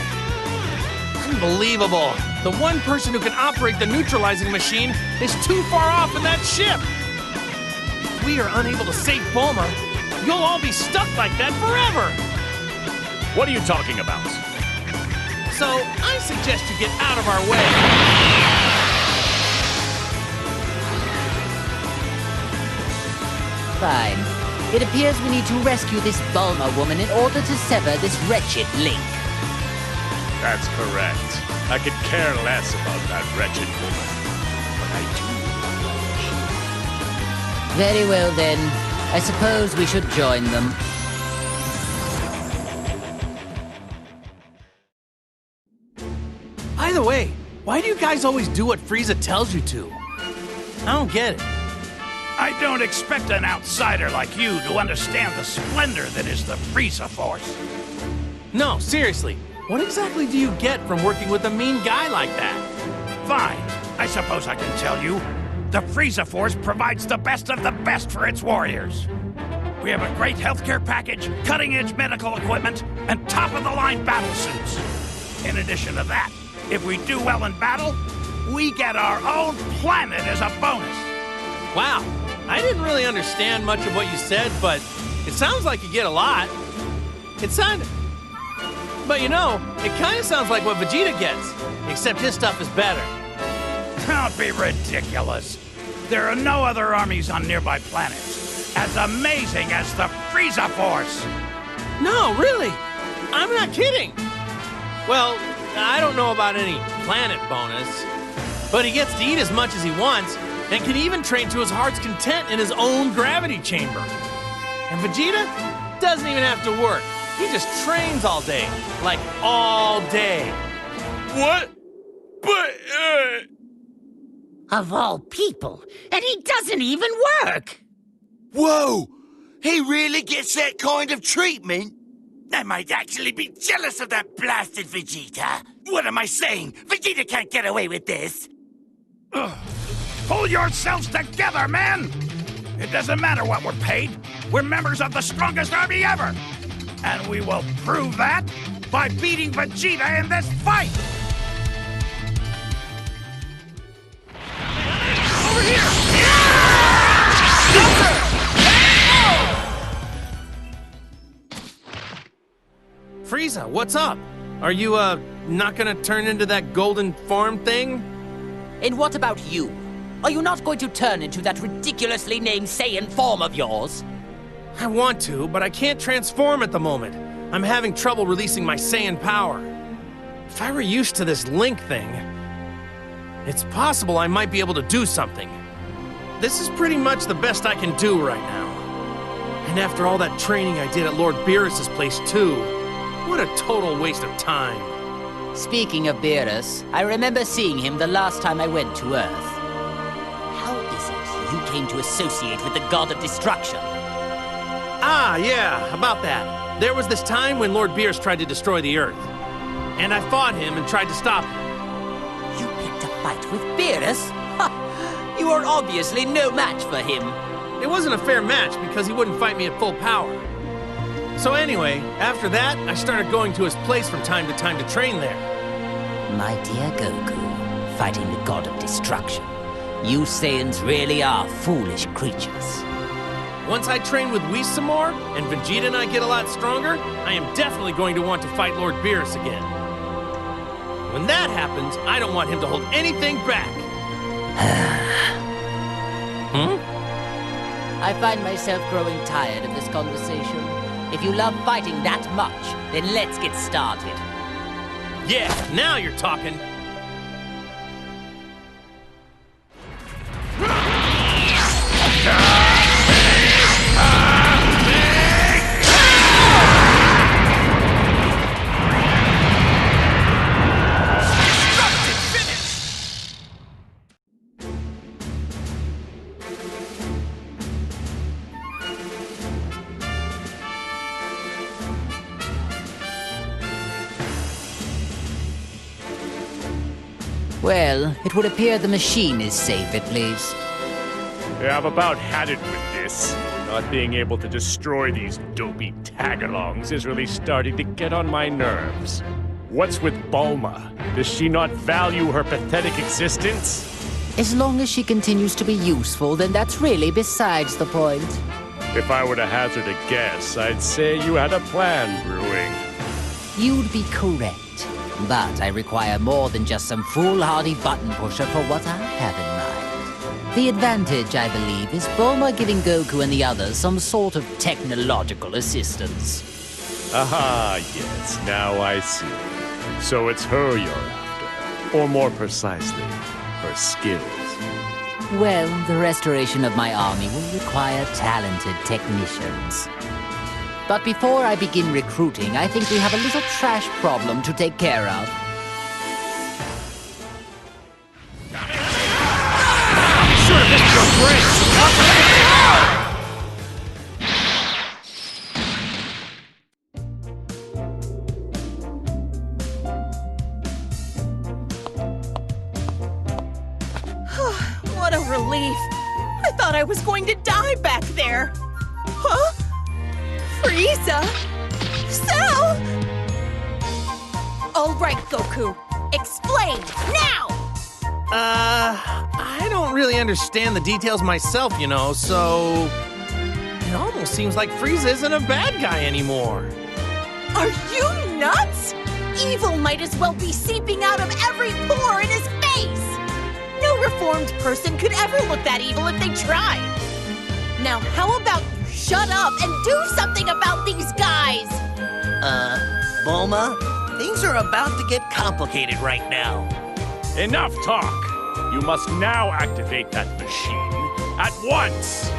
K: Unbelievable. The one person who can operate the neutralizing machine is too far off in that ship. If we are unable to save Bulma, you'll all be stuck like that forever.
G: What are you talking about?
K: So, I suggest you get out of our way.
C: Fine. It appears we need to rescue this Bulma woman in order to sever this wretched link.
G: That's correct. I could care less about that wretched woman. But I do.
C: Very well then. I suppose we should join them.
K: By the way, why do you guys always do what Frieza tells you to? I don't get it.
D: I don't expect an outsider like you to understand the splendor that is the Frieza Force.
K: No, seriously. What exactly do you get from working with a mean guy like that?
D: Fine. I suppose I can tell you. The Frieza Force provides the best of the best for its warriors. We have a great healthcare package, cutting-edge medical equipment, and top-of-the-line battle suits. In addition to that, if we do well in battle, we get our own planet as a bonus.
K: Wow, I didn't really understand much of what you said, but it sounds like you get a lot. It sounded... But you know, it kind of sounds like what Vegeta gets, except his stuff is better.
D: Don't be ridiculous. There are no other armies on nearby planets as amazing as the Frieza Force.
K: No, really. I'm not kidding. Well, I don't know about any planet bonus, but he gets to eat as much as he wants and can even train to his heart's content in his own gravity chamber. And Vegeta doesn't even have to work. He just trains all day. Like, all day.
E: What? But,
F: Of all people, and he doesn't even work!
M: Whoa! He really gets that kind of treatment? I might actually be jealous of that blasted Vegeta. What am I saying? Vegeta can't get away with this.
D: Ugh. Pull yourselves together, man! It doesn't matter what we're paid. We're members of the strongest army ever. And we will prove that by beating Vegeta in this fight! Over here!
K: Frieza, what's up? Are you, not gonna turn into that golden form thing?
C: And what about you? Are you not going to turn into that ridiculously named Saiyan form of yours?
K: I want to, but I can't transform at the moment. I'm having trouble releasing my Saiyan power. If I were used to this Link thing, it's possible I might be able to do something. This is pretty much the best I can do right now. And after all that training I did at Lord Beerus's place too, what a total waste of time.
C: Speaking of Beerus, I remember seeing him the last time I went to Earth. How is it you came to associate with the God of Destruction?
K: Ah, yeah, about that. There was this time when Lord Beerus tried to destroy the Earth. And I fought him and tried to stop him.
C: You picked a fight with Beerus? Ha! You are obviously no match for him.
K: It wasn't a fair match because he wouldn't fight me at full power. So anyway, after that, I started going to his place from time to time to train there.
C: My dear Goku, fighting the God of Destruction. You Saiyans really are foolish creatures.
K: Once I train with Whis some more, and Vegeta and I get a lot stronger, I am definitely going to want to fight Lord Beerus again. When that happens, I don't want him to hold anything back.
C: I find myself growing tired of this conversation. If you love fighting that much, then let's get started.
K: Yeah, now you're talking.
C: Well, it would appear the machine is safe at least.
G: Yeah, I've about had it with this. Not being able to destroy these dopey tagalongs is really starting to get on my nerves. What's with Bulma? Does she not value her pathetic existence?
C: As long as she continues to be useful, then that's really besides the point.
G: If I were to hazard a guess, I'd say you had a plan brewing.
C: You'd be correct. But I require more than just some foolhardy button pusher for what I have in mind. The advantage, I believe, is Bulma giving Goku and the others some sort of technological assistance.
G: Aha, yes, now I see. So it's her you're after. Or more precisely, her skills.
C: Well, the restoration of my army will require talented technicians. But before I begin recruiting, I think we have a little trash problem to take care of.
K: Sure, this is your break.
L: What a relief. I thought I was going to die back there. Huh? Frieza? Cell? All right, Goku. Explain, now!
K: I don't really understand the details myself, you know, so... It almost seems like Frieza isn't a bad guy anymore.
L: Are you nuts? Evil might as well be seeping out of every pore in his face! No reformed person could ever look that evil if they tried. Now, how about you shut up and do something about these guys?
J: Bulma, things are about to get complicated right now.
G: Enough talk! You must now activate that machine at once!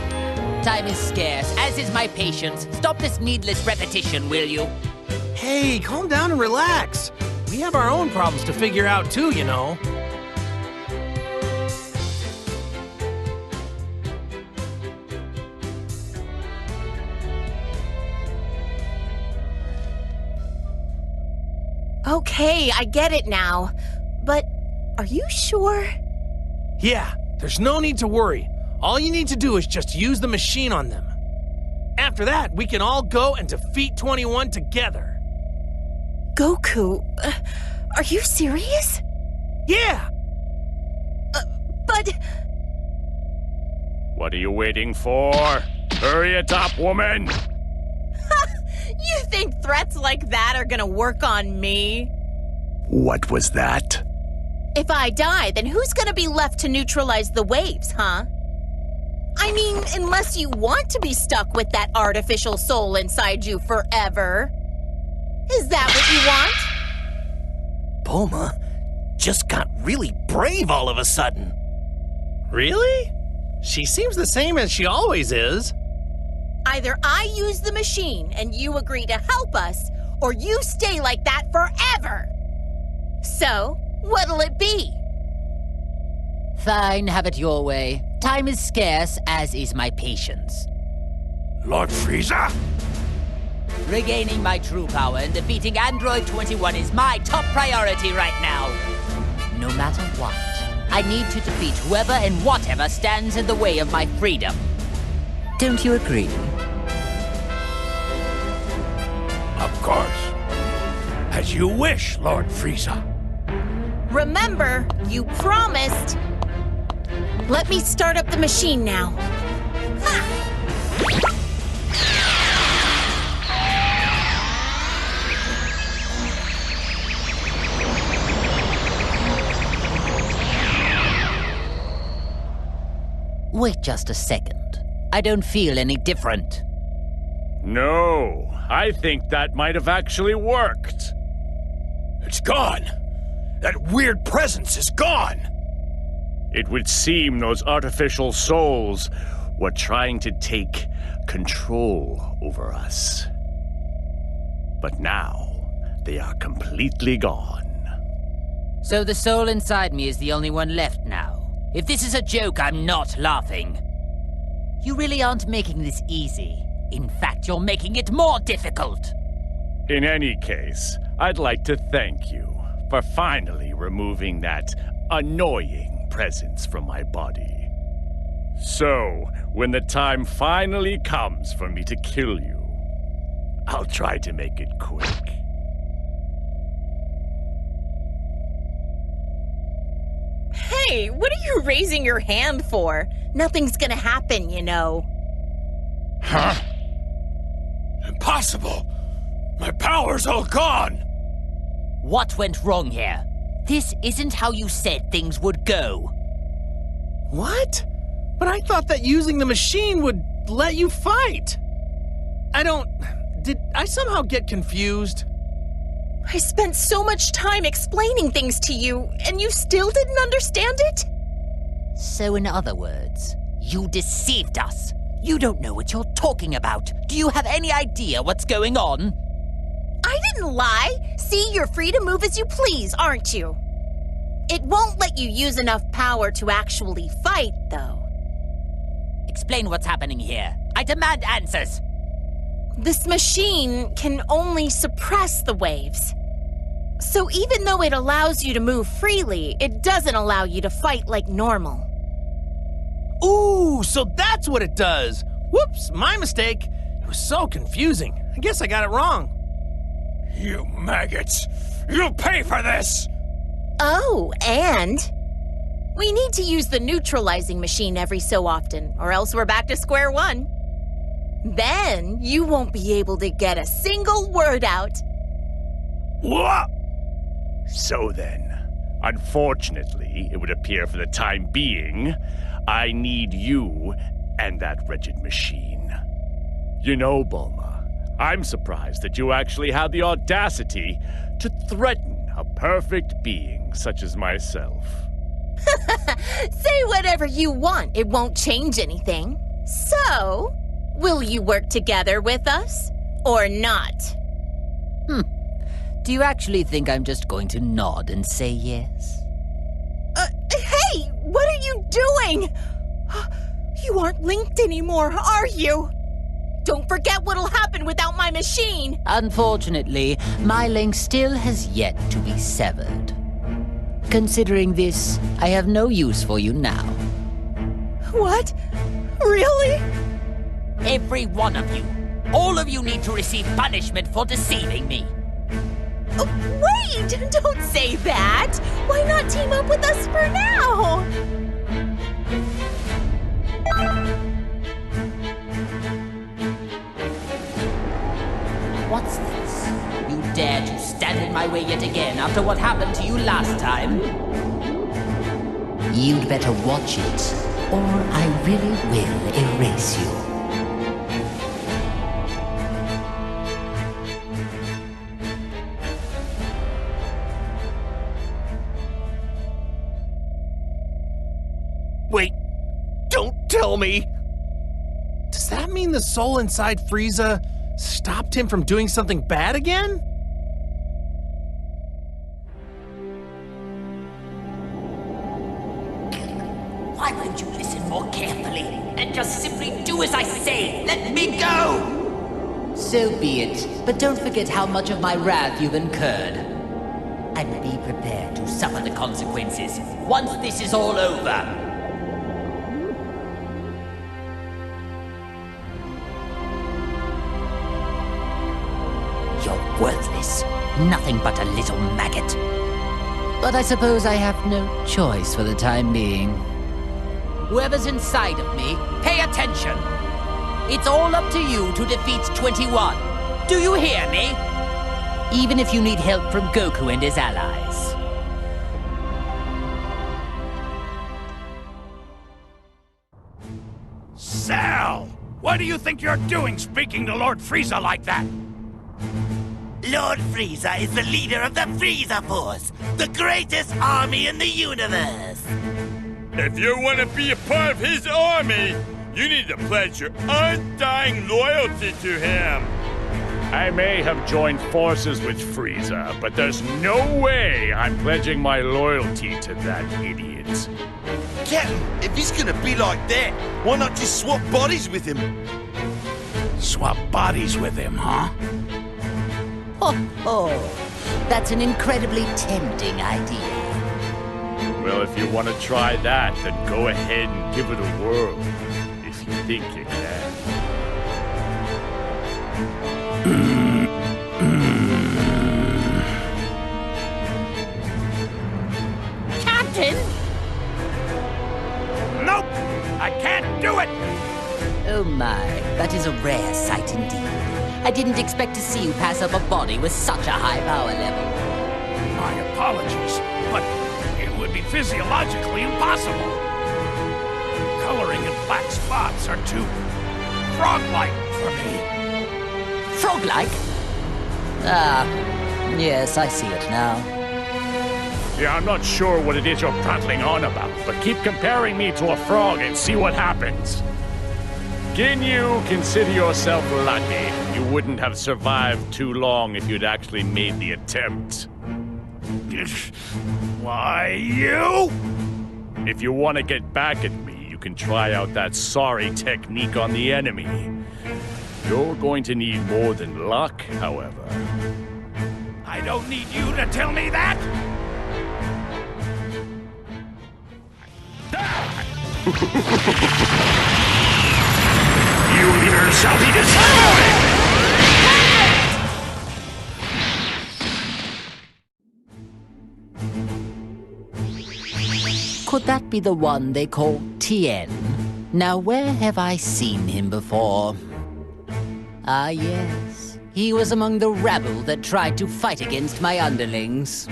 C: Time is scarce, as is my patience. Stop this needless repetition, will you?
K: Hey, calm down and relax. We have our own problems to figure out too, you know.
L: Okay, I get it now. But are you sure?
K: Yeah, there's no need to worry. All you need to do is just use the machine on them. After that, we can all go and defeat 21 together.
L: Goku, are you serious?
K: Yeah!
L: But...
G: What are you waiting for? Hurry it up, woman!
L: You think threats like that are gonna work on me?
G: What was that?
L: If I die, then who's gonna be left to neutralize the waves, huh? I mean, unless you want to be stuck with that artificial soul inside you forever. Is that what you want?
J: Bulma just got really brave all of a sudden.
K: Really? She seems the same as she always is.
L: Either I use the machine and you agree to help us, or you stay like that forever. So, what'll it be?
C: Fine, have it your way. Time is scarce, as is my patience.
M: Lord Frieza?
C: Regaining my true power and defeating Android 21 is my top priority right now. No matter what, I need to defeat whoever and whatever stands in the way of my freedom. Don't you agree?
M: Of course. As you wish, Lord Frieza.
L: Remember, you promised. Let me start up the machine now. Ha!
C: Wait just a second. I don't feel any different.
G: No, I think that might have actually worked.
M: It's gone. That weird presence is gone.
G: It would seem those artificial souls were trying to take control over us. But now, they are completely gone.
C: So the soul inside me is the only one left now. If this is a joke, I'm not laughing. You really aren't making this easy. In fact, you're making it more difficult.
G: In any case, I'd like to thank you for finally removing that annoying presence from my body. So, when the time finally comes for me to kill you, I'll try to make it quick.
L: Hey, what are you raising your hand for? Nothing's gonna happen, you know.
M: Huh? Impossible.
D: My power's all gone!
F: What went wrong here? This isn't how you said things would go.
K: What? But I thought that using the machine would let you fight. Did I somehow get confused?
L: I spent so much time explaining things to you, and you still didn't understand it?
C: So in other words, you deceived us. You don't know what you're talking about. Do you have any idea what's going on?
L: I didn't lie. See, you're free to move as you please, aren't you? It won't let you use enough power to actually fight, though.
C: Explain what's happening here. I demand answers.
L: This machine can only suppress the waves. So even though it allows you to move freely, it doesn't allow you to fight like normal.
K: Ooh, so that's what it does. Whoops, my mistake. It was so confusing. I guess I got it wrong.
D: You maggots! You'll pay for this!
L: Oh, and we need to use the neutralizing machine every so often, or else we're back to square one. Then you won't be able to get a single word out.
D: What?
G: So then, unfortunately, it would appear for the time being, I need you and that wretched machine. You know, Bulma, I'm surprised that you actually had the audacity to threaten a perfect being such as myself.
L: Say whatever you want, it won't change anything. So, will you work together with us, or not?
C: Do you actually think I'm just going to nod and say yes?
L: Hey, what are you doing? You aren't linked anymore, are you? Don't forget what'll happen without my machine.
C: Unfortunately, my link still has yet to be severed. Considering this, I have no use for you now.
L: What? Really?
C: Every one of you. All of you need to receive punishment for deceiving me.
L: Wait! Don't say that! Why not team up with us for now?
C: What's this? You dare to stand in my way yet again after what happened to you last time? You'd better watch it, or I really will erase you.
K: Wait, don't tell me! Does that mean the soul inside Frieza stopped him from doing something bad again?
C: Why won't you listen more carefully and just simply do as I say? Let me go! So be it, but don't forget how much of my wrath you've incurred. And be prepared to suffer the consequences once this is all over. You're worthless. Nothing but a little maggot. But I suppose I have no choice for the time being. Whoever's inside of me, pay attention! It's all up to you to defeat 21. Do you hear me? Even if you need help from Goku and his allies.
D: Cell! What do you think you're doing speaking to Lord Frieza like that?
M: Lord Frieza is the leader of the Frieza Force, the greatest army in the universe.
E: If you want to be a part of his army, you need to pledge your undying loyalty to him.
G: I may have joined forces with Frieza, but there's no way I'm pledging my loyalty to that idiot.
M: Captain, if he's gonna be like that, why not just swap bodies with him?
D: Swap bodies with him, huh?
C: Oh, that's an incredibly tempting idea.
G: Well, if you want to try that, then go ahead and give it a whirl, if you think you can.
F: Captain!
D: Nope! I can't do it!
C: Oh my, that is a rare sight indeed. I didn't expect to see you pass up a body with such a high power level.
D: My apologies, but it would be physiologically impossible. Coloring in black spots are too frog-like for me.
C: Frog-like? Ah, yes, I see it now.
G: Yeah, I'm not sure what it is you're prattling on about, but keep comparing me to a frog and see what happens. Ginyu, consider yourself lucky. You wouldn't have survived too long if you'd actually made the attempt.
D: Why, you?
G: If you want to get back at me, you can try out that sorry technique on the enemy. You're going to need more than luck, however.
D: I don't need you to tell me that!
G: You leader shall be destroyed!
C: Could that be the one they call Tien? Now, where have I seen him before? Ah, yes. He was among the rabble that tried to fight against my underlings.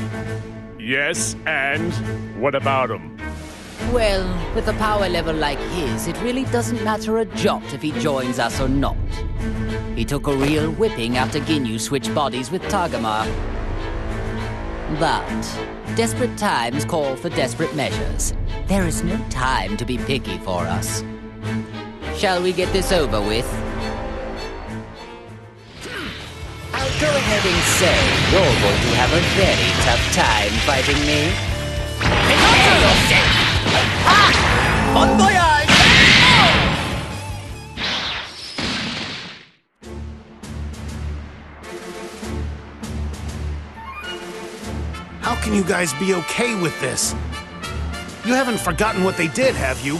G: Yes, and what about him?
C: Well, with a power level like his, it really doesn't matter a jot if he joins us or not. He took a real whipping after Ginyu switched bodies with Tagamar. But desperate times call for desperate measures. There is no time to be picky for us. Shall we get this over with? I'll go ahead and say you're going to have a very tough time fighting me.
J: Bon voyage!
K: How can you guys be okay with this? You haven't forgotten what they did, have you?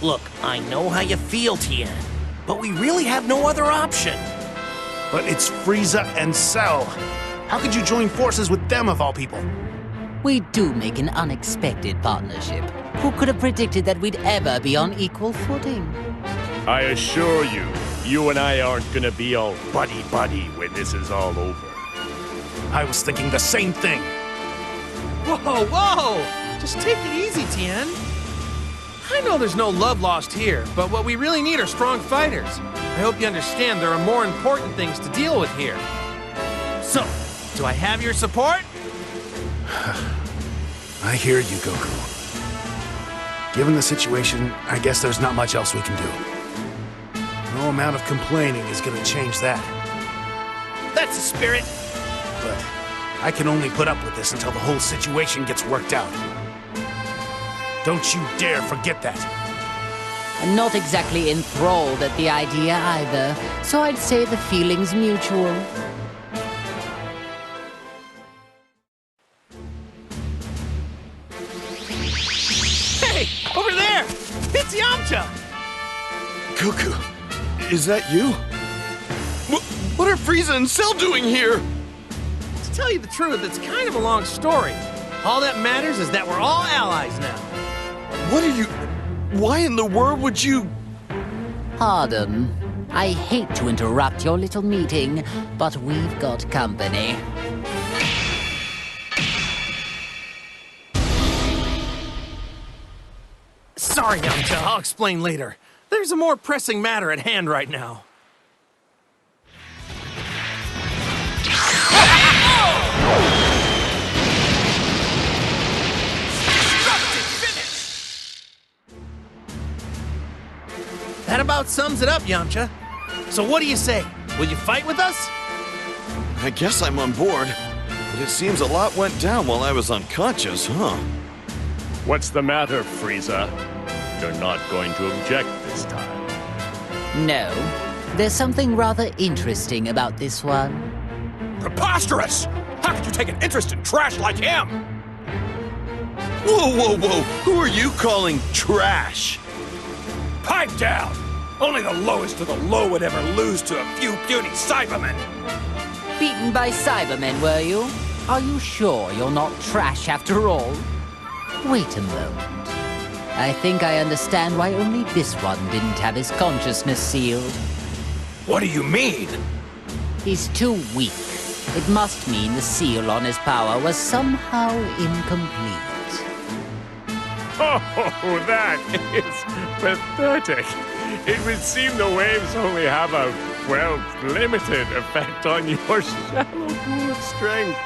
J: Look, I know how you feel, Tien, but we really have no other option.
K: But it's Frieza and Cell. How could you join forces with them of all people?
C: We do make an unexpected partnership. Who could have predicted that we'd ever be on equal footing?
G: I assure you, you and I aren't gonna be all buddy-buddy when this is all over.
K: I was thinking the same thing.
N: Whoa, whoa! Just take it easy, Tien. I know there's no love lost here, but what we really need are strong fighters. I hope you understand there are more important things to deal with here. So, do I have your support?
K: I hear you, Goku. Given the situation, I guess there's not much else we can do. No amount of complaining is gonna change that.
N: That's the spirit.
K: But I can only put up with this until the whole situation gets worked out. Don't you dare forget that.
C: I'm not exactly enthralled at the idea either, so I'd say the feeling's mutual.
N: Hey, over there! It's Yamcha!
E: Goku, is that you? What are Frieza and Cell doing here?
N: To tell you the truth, it's kind of a long story. All that matters is that we're all allies now.
E: What are you... Why in the world would you...
C: Pardon. I hate to interrupt your little meeting, but we've got company.
N: Sorry, Yamcha, I'll explain later. There's a more pressing matter at hand right now. That about sums it up, Yamcha. So what do you say? Will you fight with us?
E: I guess I'm on board, but it seems a lot went down while I was unconscious, huh?
G: What's the matter, Frieza? You're not going to object this time.
C: No. There's something rather interesting about this one.
D: Preposterous! How could you take an interest in trash like him?
E: Whoa, whoa, whoa! Who are you calling trash?
D: Pipe down! Only the lowest of the low would ever lose to a few puny Cybermen.
C: Beaten by Cybermen, were you? Are you sure you're not trash after all? Wait a moment. I think I understand why only this one didn't have his consciousness sealed.
D: What do you mean?
C: He's too weak. It must mean the seal on his power was somehow incomplete.
G: Oh, that is pathetic. It would seem the waves only have a, well, limited effect on your shallow pool of strength.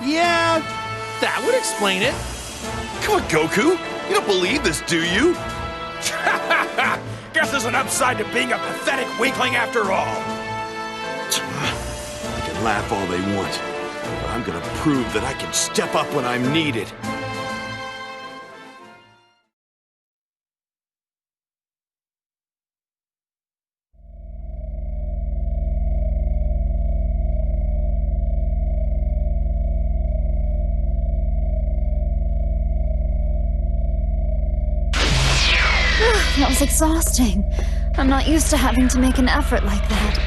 K: Yeah, that would explain it.
O: Come on, Goku. You don't believe this, do you?
D: Guess there's an upside to being a pathetic weakling after all.
O: They can laugh all they want, but I'm gonna prove that I can step up when I'm needed.
H: That was exhausting. I'm not used to having to make an effort like that.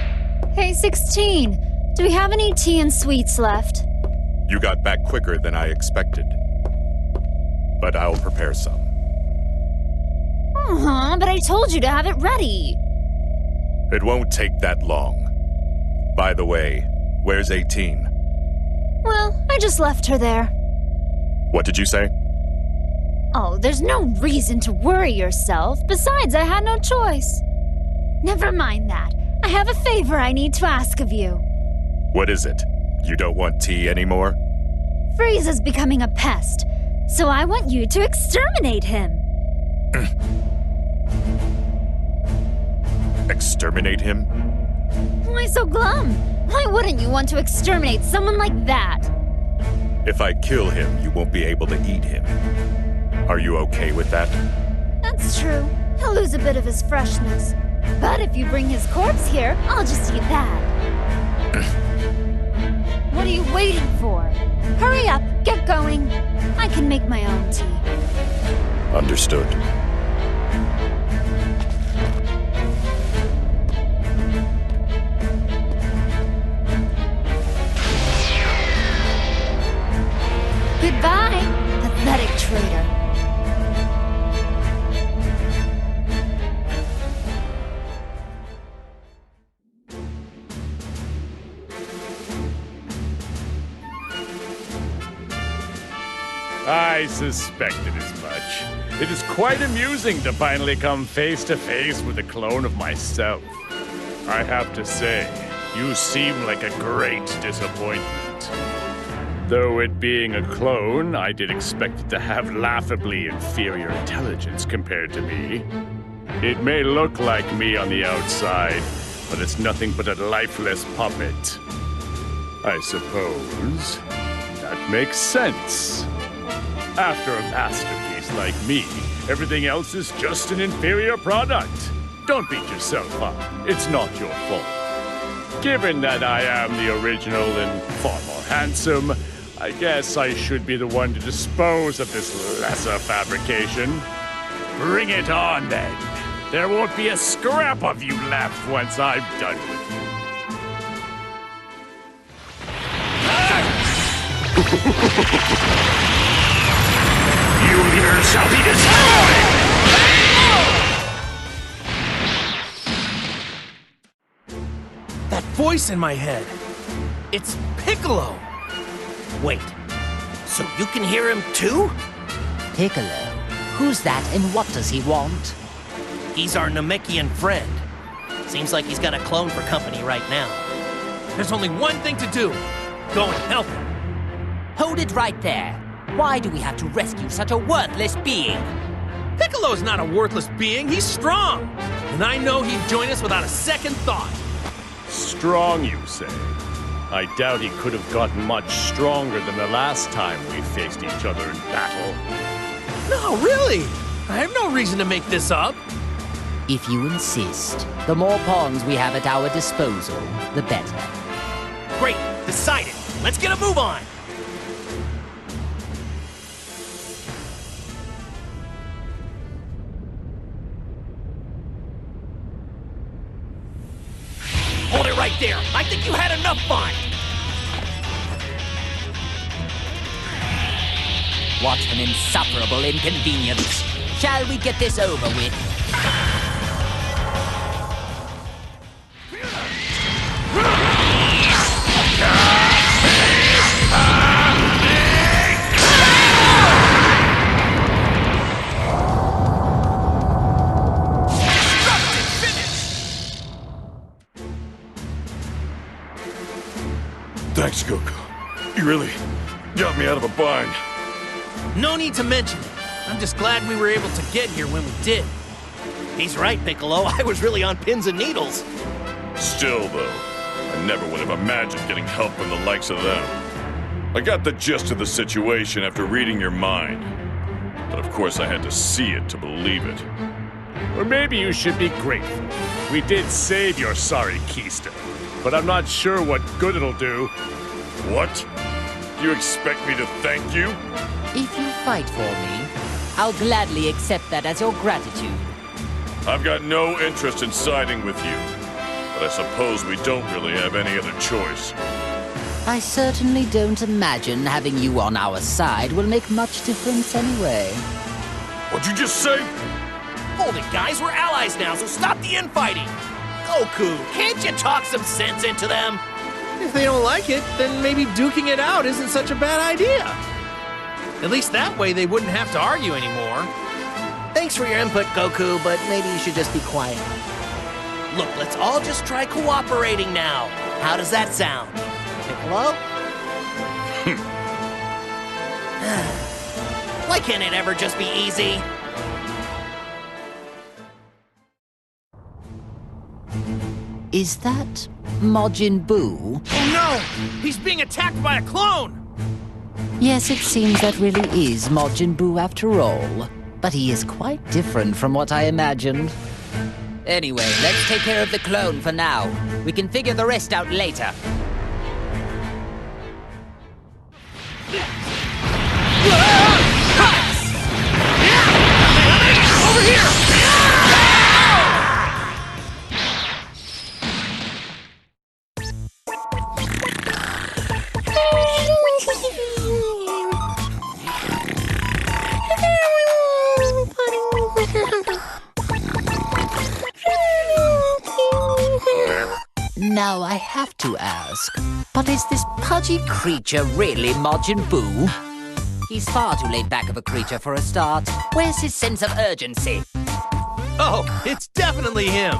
H: Hey, 16, do we have any tea and sweets left?
B: You got back quicker than I expected. But I'll prepare some.
H: But I told you to have it ready.
B: It won't take that long. By the way, where's 18?
H: Well, I just left her there.
B: What did you say?
H: Oh, there's no reason to worry yourself. Besides, I had no choice. Never mind that. I have a favor I need to ask of you.
B: What is it? You don't want tea anymore?
H: Frieza's becoming a pest, so I want you to exterminate him.
B: Exterminate him?
H: Why so glum? Why wouldn't you want to exterminate someone like that?
B: If I kill him, you won't be able to eat him. Are you okay with that?
H: That's true. He'll lose a bit of his freshness. But if you bring his corpse here, I'll just eat that. What are you waiting for? Hurry up, get going. I can make my own tea.
B: Understood.
H: Goodbye, pathetic traitor.
G: I suspected as much. It is quite amusing to finally come face to face with a clone of myself. I have to say, you seem like a great disappointment. Though it being a clone, I did expect it to have laughably inferior intelligence compared to me. It may look like me on the outside, but it's nothing but a lifeless puppet. I suppose that makes sense. After a masterpiece like me, everything else is just an inferior product. Don't beat yourself up. It's not your fault. Given that I am the original and far more handsome, I guess I should be the one to dispose of this lesser fabrication. Bring it on, then. There won't be a scrap of you left once I'm done with you.
D: You leaders shall be destroyed!
K: That voice in my head. It's Piccolo.
J: Wait, so you can hear him too?
C: Piccolo? Who's that and what does he want?
J: He's our Namekian friend. Seems like he's got a clone for company right now.
K: There's only one thing to do. Go and help him.
C: Hold it right there. Why do we have to rescue such a worthless being?
K: Piccolo's not a worthless being. He's strong. And I know he'd join us without a second thought.
G: Strong, you say? I doubt he could have gotten much stronger than the last time we faced each other in battle.
K: No, really. I have no reason to make this up.
C: If you insist, the more pawns we have at our disposal, the better.
J: Great, decided. Let's get a move on. Hold it right there. I think you had enough fun.
C: What an insufferable inconvenience. Shall we get this over with?
E: You really got me out of a bind.
K: No need to mention it. I'm just glad we were able to get here when we did.
J: He's right, Piccolo. I was really on pins and needles.
E: Still, though, I never would have imagined getting help from the likes of them. I got the gist of the situation after reading your mind. But of course I had to see it to believe it.
G: Or maybe you should be grateful. We did save your sorry keister, but I'm not sure what good it'll do.
E: What? Do you expect me to thank you?
C: If you fight for me, I'll gladly accept that as your gratitude.
E: I've got no interest in siding with you, but I suppose we don't really have any other choice.
C: I certainly don't imagine having you on our side will make much difference anyway.
E: What'd you just say?
J: Hold it, guys. We're allies now, so stop the infighting. Goku, can't you talk some sense into them?
K: If they don't like it, then maybe duking it out isn't such a bad idea. At least that way they wouldn't have to argue anymore.
J: Thanks for your input, Goku, but maybe you should just be quiet. Look, let's all just try cooperating now. How does that sound? Piccolo? Why can't it ever just be easy?
C: Is that Majin Buu?
K: Oh no! He's being attacked by a clone!
C: Yes, it seems that really is Majin Buu after all. But he is quite different from what I imagined. Anyway, let's take care of the clone for now. We can figure the rest out later.
K: Over here!
C: Now I have to ask, but is this pudgy creature really Majin Buu? He's far too laid back of a creature for a start. Where's his sense of urgency?
K: Oh, it's definitely him.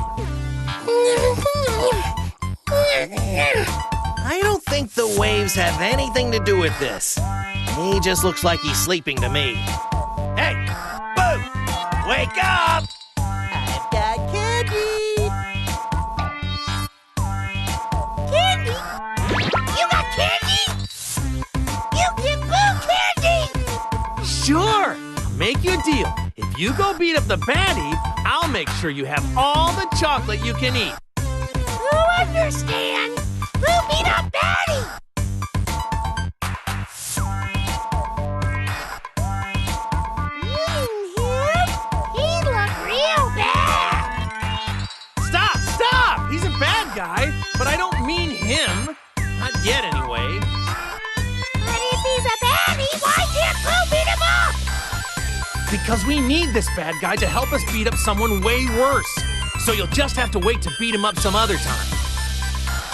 J: I don't think the waves have anything to do with this. He just looks like he's sleeping to me. Hey, Boo! Wake up! I've got candy!
F: Candy? You got candy? You give Boo candy!
K: Sure! I'll make you a deal. If you go beat up the baddie, I'll make sure you have all the chocolate you can eat.
F: Who understand? Who beat up Batty? He looked real bad.
K: Stop! He's a bad guy, but I don't mean him. Not yet, anyway.
F: But if he's a baddie, why can't Boo beat him up?
K: Because we need this bad guy to help us beat up someone way worse. So you'll just have to wait to beat him up some other time.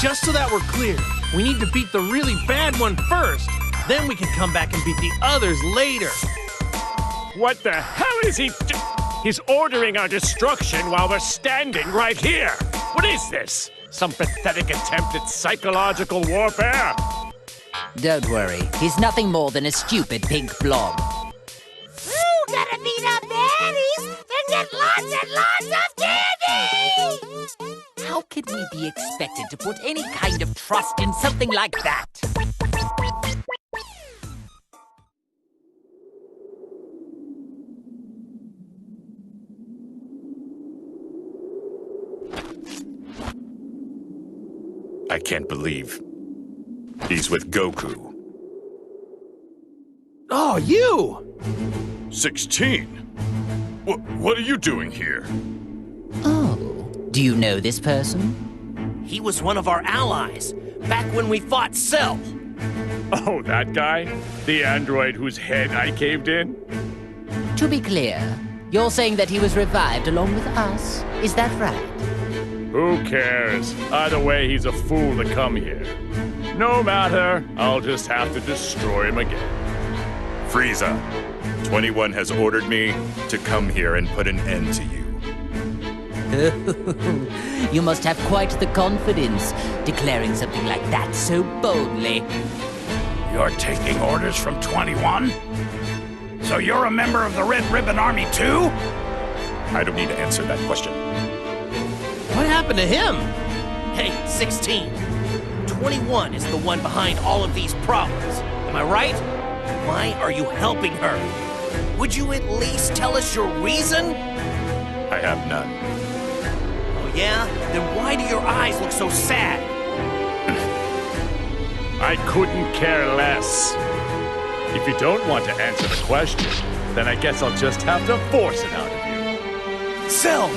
K: Just so that we're clear, we need to beat the really bad one first. Then we can come back and beat the others later.
G: What the hell is he do? He's ordering our destruction while we're standing right here. What is this? Some pathetic attempt at psychological warfare?
C: Don't worry, he's nothing more than a stupid pink blob.
F: Who gotta beat up baddies and get lots and lots of candy?
C: How could we be expected to put any kind of trust in something like that?
B: I can't believe he's with Goku.
K: Oh, you!
E: 16? What are you doing here?
C: Oh, do you know this person?
J: He was one of our allies, back when we fought Cell.
G: Oh, that guy? The android whose head I caved in?
C: To be clear, you're saying that he was revived along with us? Is that right?
G: Who cares? Either way, he's a fool to come here. No matter, I'll just have to destroy him again.
B: Frieza, 21 has ordered me to come here and put an end to you.
C: You must have quite the confidence, declaring something like that so boldly.
D: You're taking orders from 21? So you're a member of the Red Ribbon Army too?
B: I don't need to answer that question.
K: What happened to him?
J: Hey, 16. 21 is the one behind all of these problems. Am I right? Why are you helping her? Would you at least tell us your reason?
B: I have none.
J: Oh yeah? Then why do your eyes look so sad?
G: I couldn't care less. If you don't want to answer the question, then I guess I'll just have to force it out of you.
J: Cell!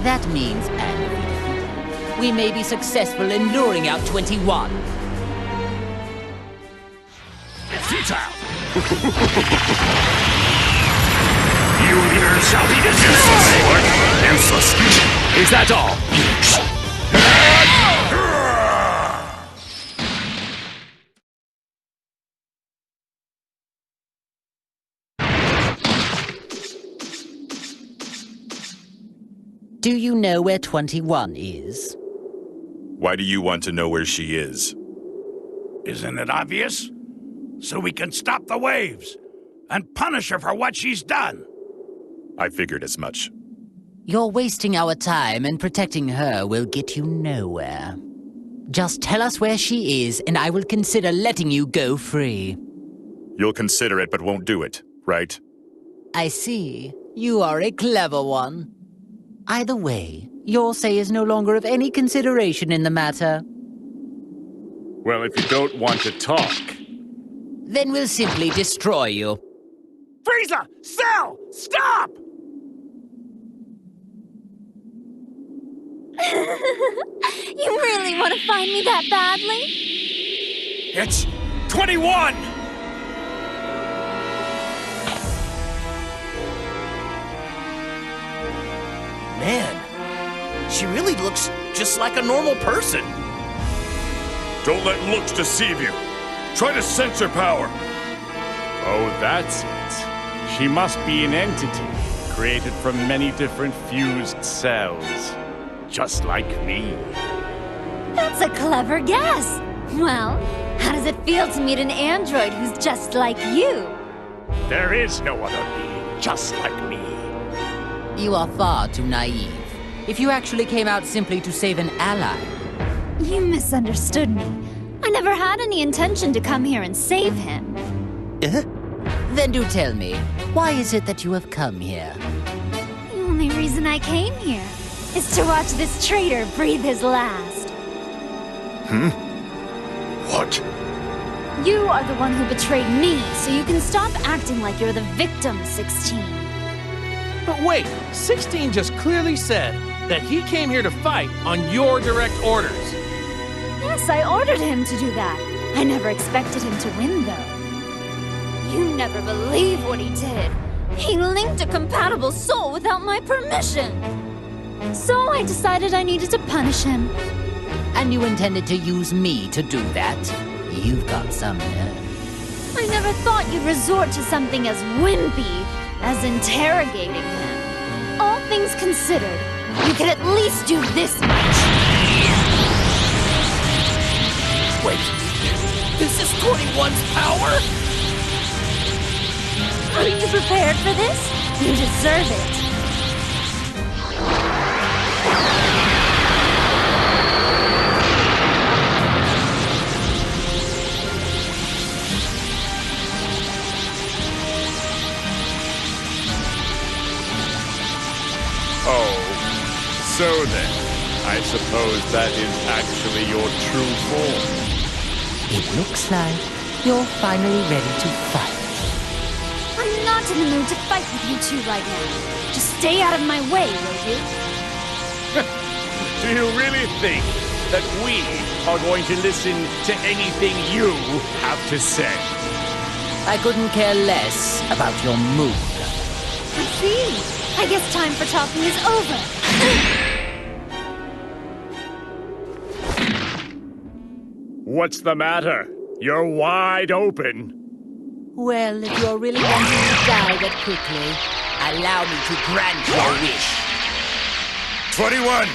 C: That means, and we may be successful in luring out 21.
D: Futile! You here shall be destroyed! Useless!
G: Is that all?
C: Do you know where 21 is?
B: Why do you want to know where she is?
D: Isn't it obvious? So we can stop the waves and punish her for what she's done.
B: I figured as much.
C: You're wasting our time, and protecting her will get you nowhere. Just tell us where she is, and I will consider letting you go free.
B: You'll consider it, but won't do it, right?
C: I see. You are a clever one. Either way, your say is no longer of any consideration in the matter.
G: Well, if you don't want to talk...
C: Then we'll simply destroy you.
D: Frieza! Cell! Stop!
H: You really want to find me that badly?
D: It's 21!
J: Man, she really looks just like a normal person.
E: Don't let looks deceive you. Try to sense her power.
G: Oh, that's it. She must be an entity, created from many different fused cells. Just like me.
H: That's a clever guess. Well, how does it feel to meet an android who's just like you?
G: There is no other being just like me.
C: You are far too naive. If you actually came out simply to save an ally...
H: You misunderstood me. I never had any intention to come here and save him.
C: Then do tell me, why is it that you have come here?
H: The only reason I came here is to watch this traitor breathe his last.
E: What?
H: You are the one who betrayed me, so you can stop acting like you're the victim, 16.
K: But wait, 16 just clearly said that he came here to fight on your direct orders.
H: Yes, I ordered him to do that. I never expected him to win, though. You never believe what he did. He linked a compatible soul without my permission. So I decided I needed to punish him.
C: And you intended to use me to do that? You've got some nerve.
H: I never thought you'd resort to something as wimpy as interrogating him. All things considered, you could at least do this much.
J: Wait, this is 21's power?
H: Are you prepared for this? You deserve it.
G: Oh, so then, I suppose that is actually your true form.
C: It looks like you're finally ready to fight.
H: I'm not in the mood to fight with you two right now. Just stay out of my way, will you?
G: Do you really think that we are going to listen to anything you have to say?
C: I couldn't care less about your mood.
H: I see. I guess time for talking is over.
G: What's the matter? You're wide open.
C: Well, if you're really wanting to die that quickly, allow me to grant your wish.
B: 21!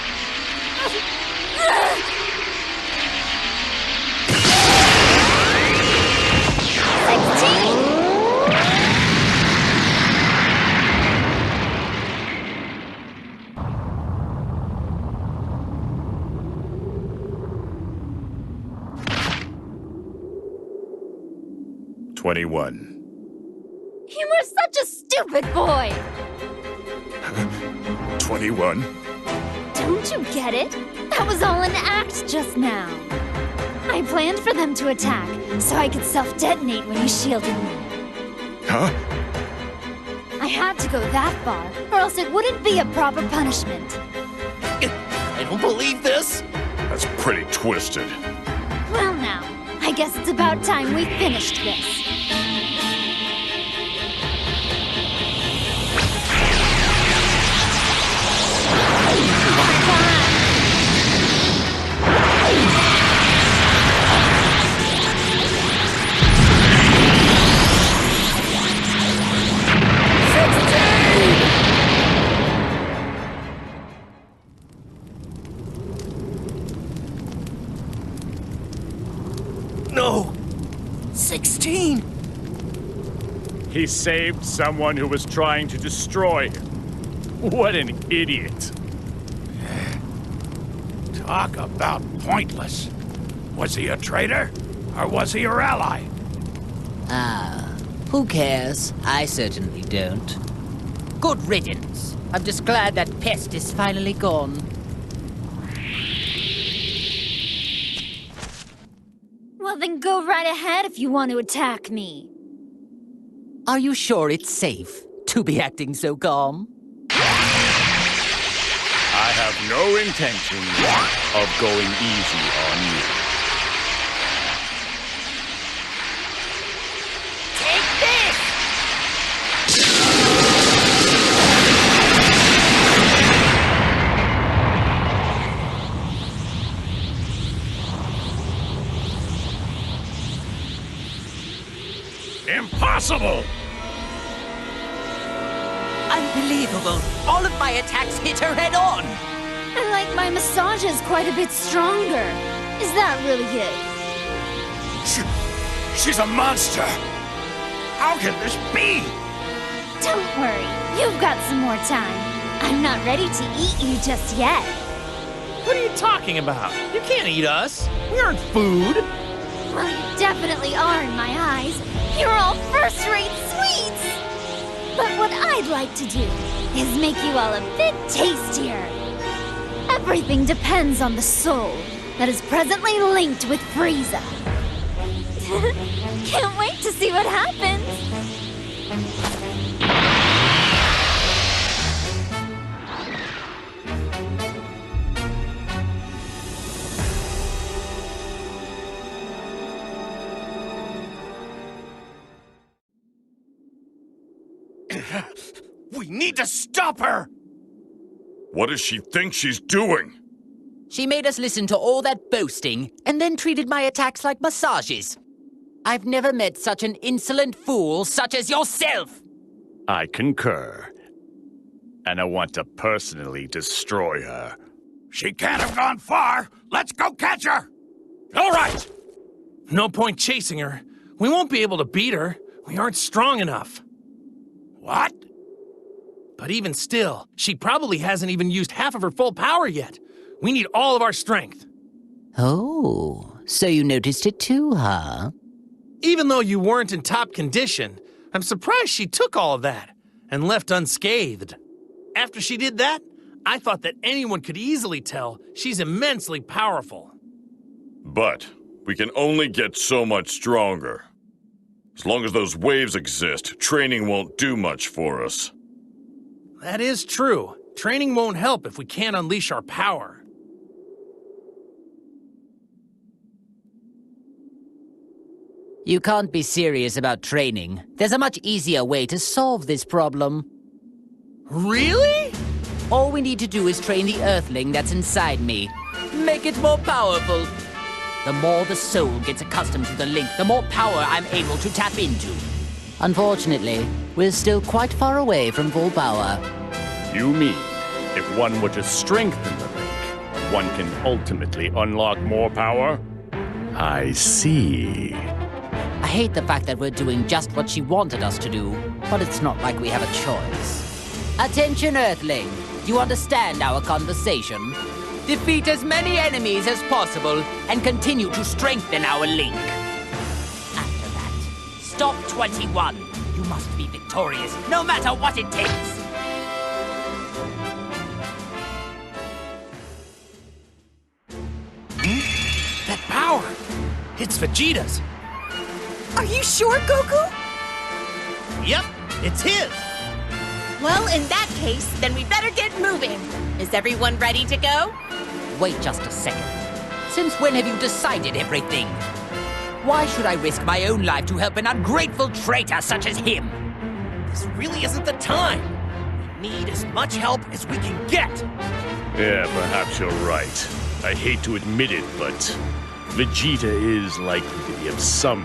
B: 21.
H: You were such a stupid boy!
B: 21?
H: Don't you get it? That was all an act just now. I planned for them to attack, so I could self-detonate when you shielded me.
B: Huh?
H: I had to go that far, or else it wouldn't be a proper punishment.
J: I don't believe this.
E: That's pretty twisted.
H: Well now, I guess it's about time we finished this.
J: No! 16!
G: He saved someone who was trying to destroy him. What an idiot.
D: Talk about pointless. Was he a traitor? Or was he your ally?
C: Who cares? I certainly don't. Good riddance. I'm just glad that pest is finally gone.
H: Well, then go right ahead if you want to attack me.
C: Are you sure it's safe to be acting so calm?
G: I have no intention of going easy on you.
F: Take this!
D: Impossible!
C: Unbelievable. All of my attacks hit her head on.
H: I like my massages quite a bit stronger. Is that really it?
D: She's a monster! How can this be?
H: Don't worry, you've got some more time. I'm not ready to eat you just yet.
K: What are you talking about? You can't eat us. We aren't food.
H: Well, you definitely are in my eyes. You're all first-rate sweets! But what I'd like to do is make you all a bit tastier. Everything depends on the soul that is presently linked with Frieza. Can't wait to see what happens!
D: We need to stop her!
E: What does she think she's doing?
C: She made us listen to all that boasting and then treated my attacks like massages. I've never met such an insolent fool such as yourself!
G: I concur. And I want to personally destroy her.
D: She can't have gone far! Let's go catch her!
K: All right! No point chasing her. We won't be able to beat her. We aren't strong enough.
D: What?
K: But even still, she probably hasn't even used half of her full power yet. We need all of our strength.
C: Oh, so you noticed it too, huh?
K: Even though you weren't in top condition, I'm surprised she took all of that and left unscathed. After she did that, I thought that anyone could easily tell she's immensely powerful.
E: But we can only get so much stronger. As long as those waves exist, training won't do much for us.
K: That is true. Training won't help if we can't unleash our power.
C: You can't be serious about training. There's a much easier way to solve this problem.
K: Really?
C: All we need to do is train the Earthling that's inside me. Make it more powerful. The more the soul gets accustomed to the link, the more power I'm able to tap into. Unfortunately, we're still quite far away from full power.
G: You mean, if one were to strengthen the link, one can ultimately unlock more power? I see.
C: I hate the fact that we're doing just what she wanted us to do, but it's not like we have a choice. Attention, Earthling. Do you understand our conversation? Defeat as many enemies as possible and continue to strengthen our link. After that, stop 21. You must be victorious, no matter what it takes.
K: That power! It's Vegeta's!
L: Are you sure, Goku?
K: Yep, it's his!
L: Well, in that case, then we better get moving. Is everyone ready to go?
C: Wait just a second. Since when have you decided everything? Why should I risk my own life to help an ungrateful traitor such as him?
J: This really isn't the time. We need as much help as we can get.
G: Yeah, perhaps you're right. I hate to admit it, but Vegeta is likely to be of some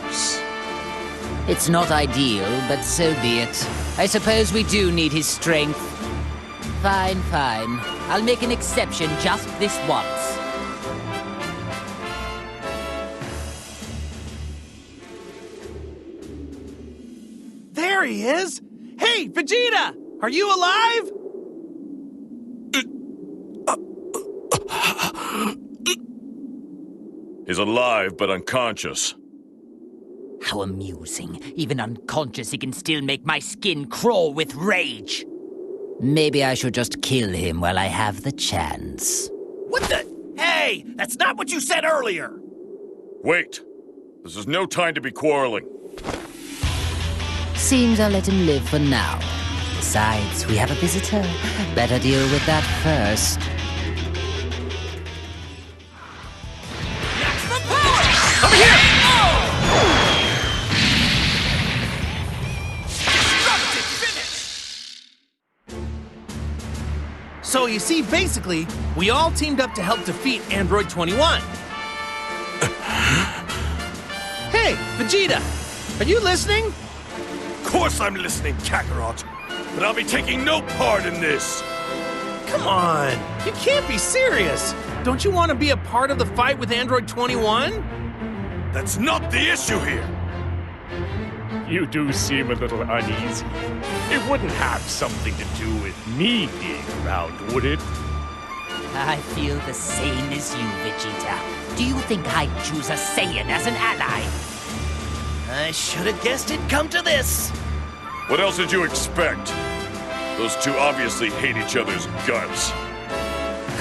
G: use.
C: It's not ideal, but so be it. I suppose we do need his strength. Fine, fine. I'll make an exception just this once.
K: There he is! Hey, Vegeta! Are you alive?
E: He's alive, but unconscious.
C: How amusing. Even unconscious, he can still make my skin crawl with rage. Maybe I should just kill him while I have the chance.
J: What the? Hey, that's not what you said earlier.
E: Wait. This is no time to be quarreling.
C: Seems I'll let him live for now. Besides, we have a visitor. Better deal with that first.
J: Over here!
K: So you see, basically, we all teamed up to help defeat Android 21. Hey, Vegeta! Are you listening?
E: Of course I'm listening, Kakarot. But I'll be taking no part in this.
K: Come on! You can't be serious! Don't you want to be a part of the fight with Android 21?
E: That's not the issue here.
G: You do seem a little uneasy. It wouldn't have something to do with me being around, would it?
C: I feel the same as you, Vegeta. Do you think I'd choose a Saiyan as an ally?
J: I should have guessed it'd come to this.
E: What else did you expect? Those two obviously hate each other's guts.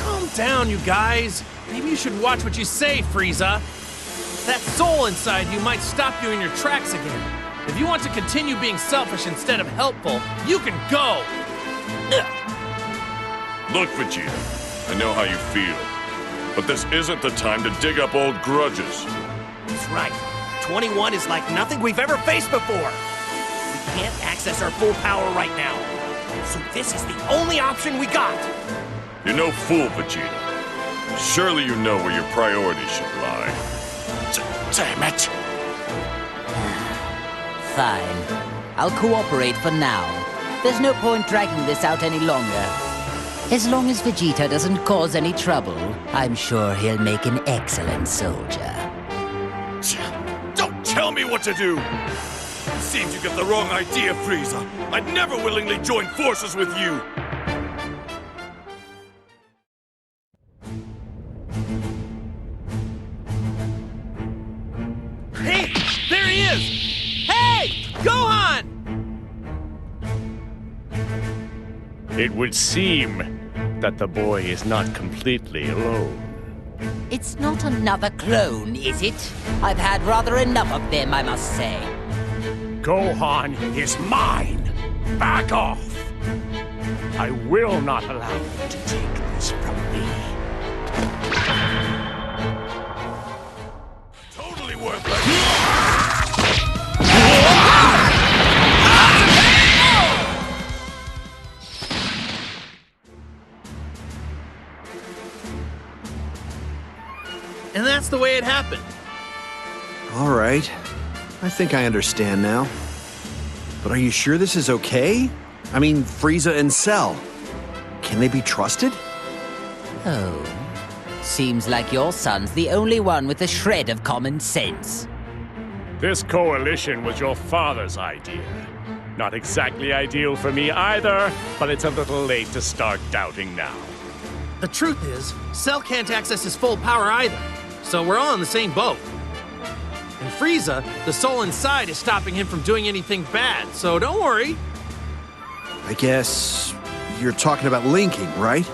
K: Calm down, you guys. Maybe you should watch what you say, Frieza. That soul inside you might stop you in your tracks again. If you want to continue being selfish instead of helpful, you can go!
E: Look, Vegeta, I know how you feel. But this isn't the time to dig up old grudges.
J: He's right. 21 is like nothing we've ever faced before. We can't access our full power right now. So this is the only option we got.
E: You're no fool, Vegeta. Surely you know where your priorities should lie.
M: Damn it!
C: Fine. I'll cooperate for now. There's no point dragging this out any longer. As long as Vegeta doesn't cause any trouble, I'm sure he'll make an excellent soldier.
E: Don't tell me what to do! Seems you get the wrong idea, Frieza. I'd never willingly join forces with you.
K: Hey! There he is! Hey! Gohan!
G: It would seem that the boy is not completely alone.
C: It's not another clone, is it? I've had rather enough of them, I must say.
G: Gohan is mine! Back off! I will not allow you to take this from me.
E: Totally worthless!
K: And that's the way it happened.
O: All right. I think I understand now. But are you sure this is okay? I mean, Frieza and Cell. Can they be trusted?
C: Oh. Seems like your son's the only one with a shred of common sense.
G: This coalition was your father's idea. Not exactly ideal for me either, but it's a little late to start doubting now.
K: The truth is, Cell can't access his full power either, so we're all in the same boat. And Frieza, the soul inside, is stopping him from doing anything bad, so don't worry.
O: I guess you're talking about linking, right?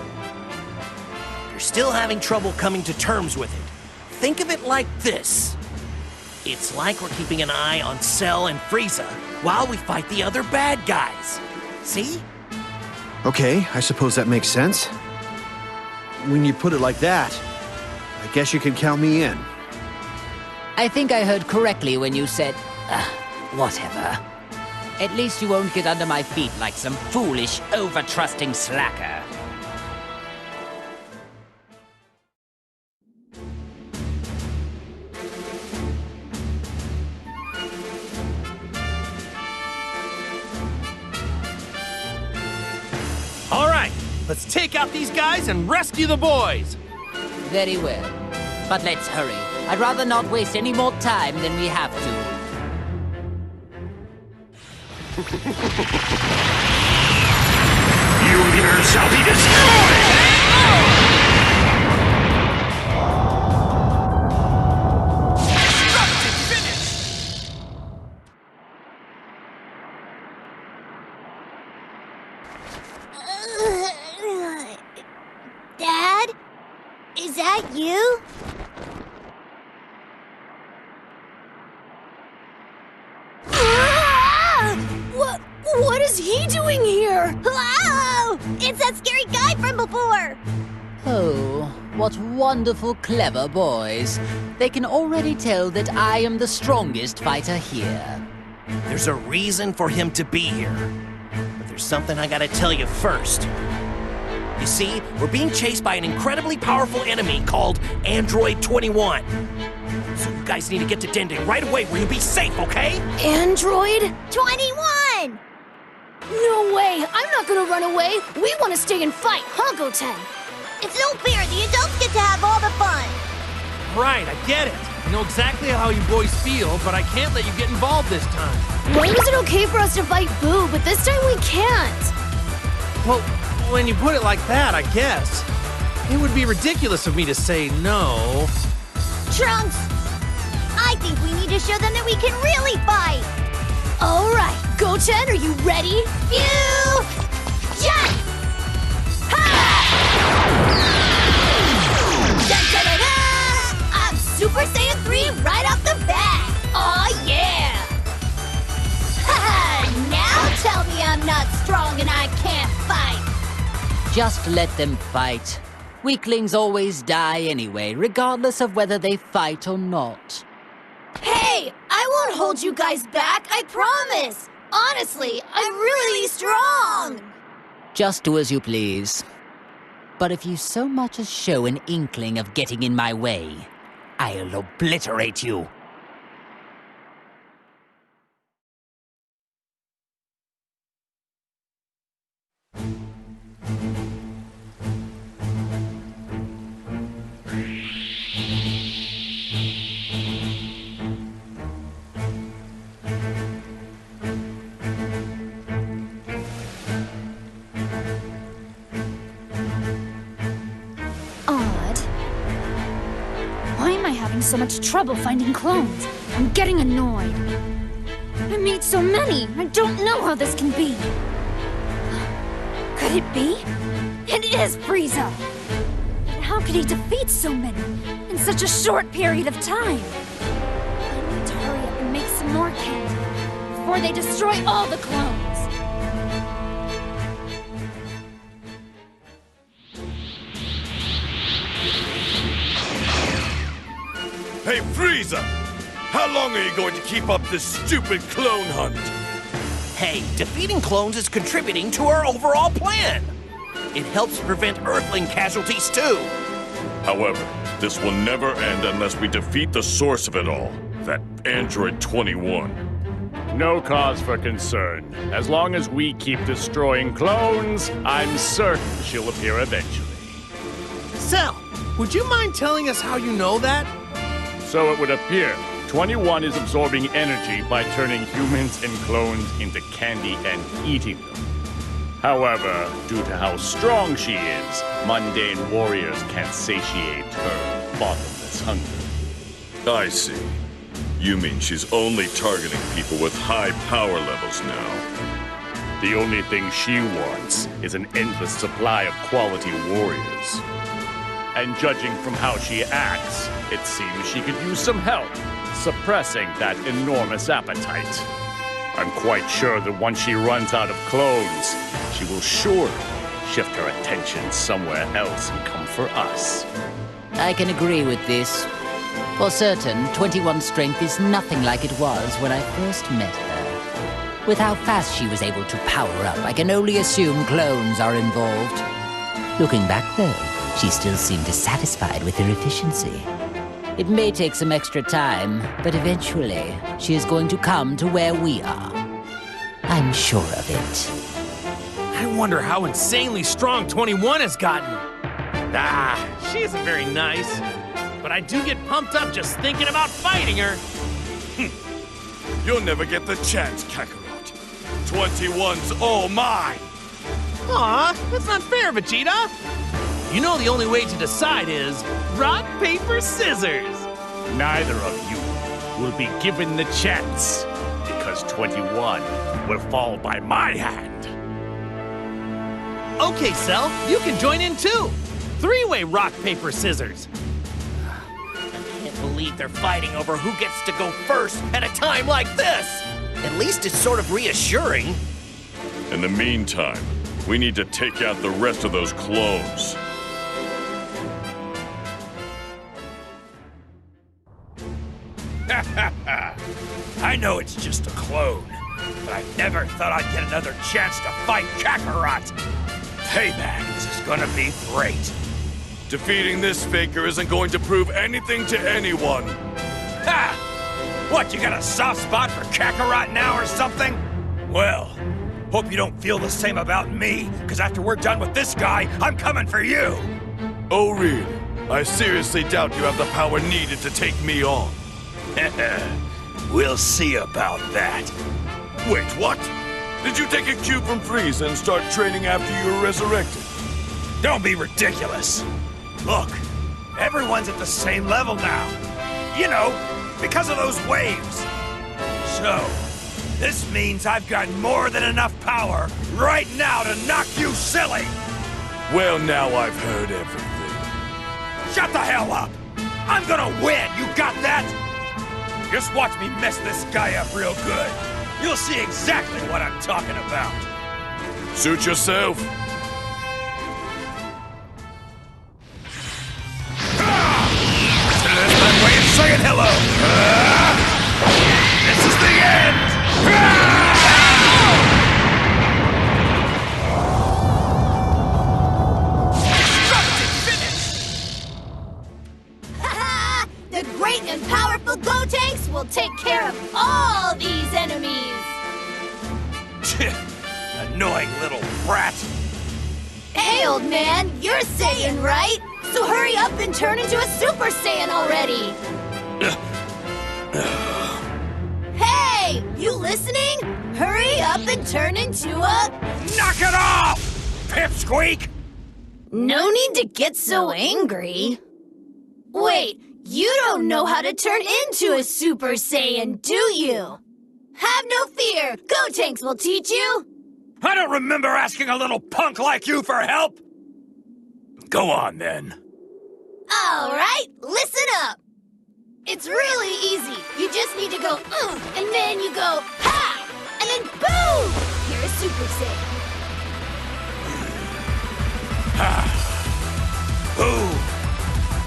J: You're still having trouble coming to terms with it. Think of it like this. It's like we're keeping an eye on Cell and Frieza while we fight the other bad guys. See?
O: Okay, I suppose that makes sense. When you put it like that, I guess you can count me in.
C: I think I heard correctly when you said, whatever. At least you won't get under my feet like some foolish, over-trusting slacker.
K: All right, let's take out these guys and rescue the boys.
C: Very well. But let's hurry. I'd rather not waste any more time than we have to.
D: Universe shall be destroyed!
P: Dad? Is that you? What is he doing here? Wow! It's that scary guy from before!
C: Oh, what wonderful, clever boys. They can already tell that I am the strongest fighter here.
J: There's a reason for him to be here. But there's something I gotta tell you first. You see, we're being chased by an incredibly powerful enemy called Android 21. So you guys need to get to Dende right away where you'll be safe, okay?
P: Android 21! No way! I'm not gonna run away! We want to stay and fight, huh, Goten? It's no fair! The adults get to have all the fun!
K: Right, I get it. I know exactly how you boys feel, but I can't let you get involved this time.
P: When was it okay for us to fight Boo, but this time we can't?
K: Well, when you put it like that, I guess. It would be ridiculous of me to say no.
P: Trunks! I think we need to show them that we can really fight! Alright, Goten, are you ready? Fusion! Ha! Da-da-da-da! I'm Super Saiyan 3 right off the bat! Aw, yeah! Ha-ha! Now tell me I'm not strong and I can't fight!
C: Just let them fight. Weaklings always die anyway, regardless of whether they fight or not.
P: Hey! I won't hold you guys back, I promise! Honestly, I'm really strong!
C: Just do as you please. But if you so much as show an inkling of getting in my way, I'll obliterate you.
H: So much trouble finding clones. I'm getting annoyed. I made so many. I don't know how this can be. Could it be? It is Frieza. But how could he defeat so many in such a short period of time? I need to hurry up and make some more candy before they destroy all the clones.
E: Hey, Frieza! How long are you going to keep up this stupid clone hunt?
J: Hey, defeating clones is contributing to our overall plan. It helps prevent Earthling casualties, too.
E: However, this will never end unless we defeat the source of it all, that Android 21.
G: No cause for concern. As long as we keep destroying clones, I'm certain she'll appear eventually.
K: Cell, would you mind telling us how you know that?
G: So it would appear, 21 is absorbing energy by turning humans and clones into candy and eating them. However, due to how strong she is, mundane warriors can't satiate her bottomless hunger.
E: I see. You mean she's only targeting people with high power levels now?
G: The only thing she wants is an endless supply of quality warriors. And judging from how she acts, it seems she could use some help suppressing that enormous appetite. I'm quite sure that once she runs out of clones, she will surely shift her attention somewhere else and come for us.
C: I can agree with this. For certain, 21's strength is nothing like it was when I first met her. With how fast she was able to power up, I can only assume clones are involved. Looking back, though, she still seemed dissatisfied with her efficiency. It may take some extra time, but eventually, she is going to come to where we are. I'm sure of it.
K: I wonder how insanely strong 21 has gotten. She isn't very nice. But I do get pumped up just thinking about fighting her.
E: You'll never get the chance, Kakarot. 21's all mine.
K: Aw, that's not fair, Vegeta. You know the only way to decide is rock, paper, scissors.
G: Neither of you will be given the chance, because 21 will fall by my hand.
K: Okay, Cell, you can join in too. Three-way rock, paper, scissors.
J: I can't believe they're fighting over who gets to go first at a time like this. At least it's sort of reassuring.
E: In the meantime, we need to take out the rest of those clones.
D: I know it's just a clone, but I never thought I'd get another chance to fight Kakarot. Payback, this is gonna be great.
E: Defeating this faker isn't going to prove anything to anyone.
D: Ha! What, you got a soft spot for Kakarot now or something? Well, hope you don't feel the same about me, because after we're done with this guy, I'm coming for you!
E: Oh, really? I seriously doubt you have the power needed to take me on.
D: We'll see about that.
E: Wait, what? Did you take a cue from Frieza and start training after you were resurrected?
D: Don't be ridiculous. Look, everyone's at the same level now. You know, because of those waves. So, this means I've got more than enough power right now to knock you silly.
E: Well, now I've heard everything.
D: Shut the hell up! I'm gonna win, you got that? Just watch me mess this guy up real good. You'll see exactly what I'm talking about.
E: Suit yourself.
D: That's my way of saying hello. This is the end.
P: The great and powerful Gotenks will take care of all these enemies!
D: Annoying little brat.
P: Hey, old man, you're Saiyan, right? So hurry up and turn into a Super Saiyan already! Hey, you listening? Hurry up and turn into a...
D: Knock it off, pipsqueak!
P: No need to get so angry. Wait, you don't know how to turn into a Super Saiyan, do you? Have no fear, Gotenks will teach you!
D: I don't remember asking a little punk like you for help! Go on, then.
P: Alright, listen up! It's really easy. You just need to go, and then you go, ha! And then boom! You're a Super Saiyan.
D: Boom!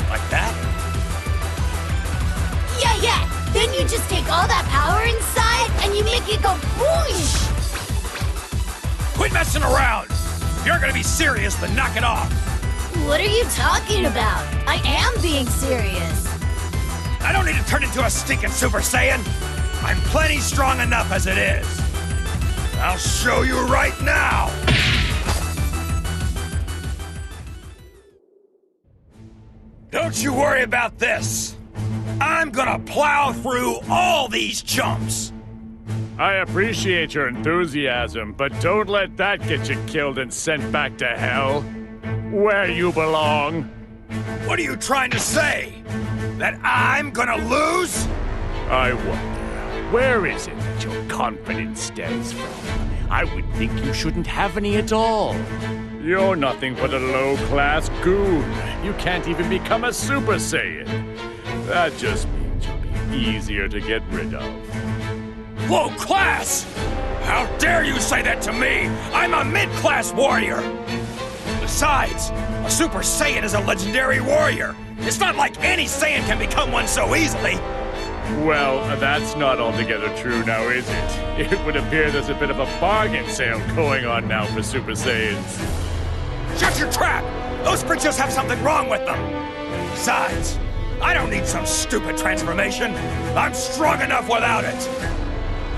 D: Like that?
P: Yeah. Then you just take all that power inside and you make it go whoosh!
D: Quit messing around! If you're gonna be serious, then knock it off!
P: What are you talking about? I am being serious.
D: I don't need to turn into a stinking Super Saiyan! I'm plenty strong enough as it is! I'll show you right now! Don't you worry about this! I'm gonna plow through all these chumps!
G: I appreciate your enthusiasm, but don't let that get you killed and sent back to hell, where you belong.
D: What are you trying to say? That I'm gonna lose?
G: I wonder, where is it that your confidence stems from? I would think you shouldn't have any at all. You're nothing but a low-class goon. You can't even become a Super Saiyan. That just means you'll be easier to get rid of.
D: Low class? How dare you say that to me? I'm a mid-class warrior! Besides, a Super Saiyan is a legendary warrior. It's not like any Saiyan can become one so easily.
G: Well, that's not altogether true now, is it? It would appear there's a bit of a bargain sale going on now for Super Saiyans.
D: Shut your trap! Those creatures have something wrong with them! Besides, I don't need some stupid transformation. I'm strong enough without it.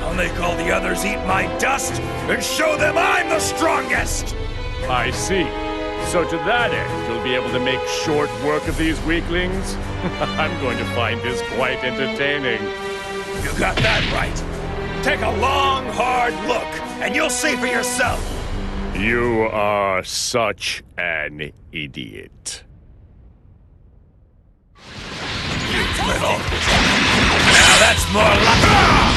D: I'll make all the others eat my dust and show them I'm the strongest!
G: I see. So to that end, you'll be able to make short work of these weaklings? I'm going to find this quite entertaining.
D: You got that right. Take a long, hard look, and you'll see for yourself.
G: You are such an idiot.
D: You little... Now that's more like...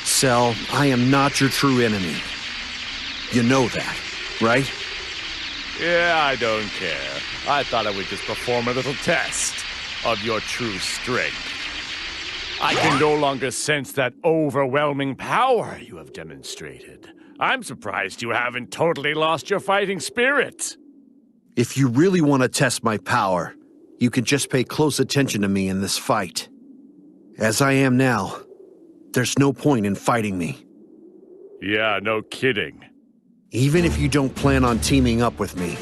O: Cell, I am not your true enemy. You know that, right?
G: Yeah, I don't care. I thought I would just perform a little test of your true strength. I can no longer sense that overwhelming power you have demonstrated. I'm surprised you haven't totally lost your fighting spirit.
O: If you really want to test my power, you can just pay close attention to me in this fight. As I am now, there's no point in fighting me.
G: Yeah, no kidding.
O: Even if you don't plan on teaming up with me,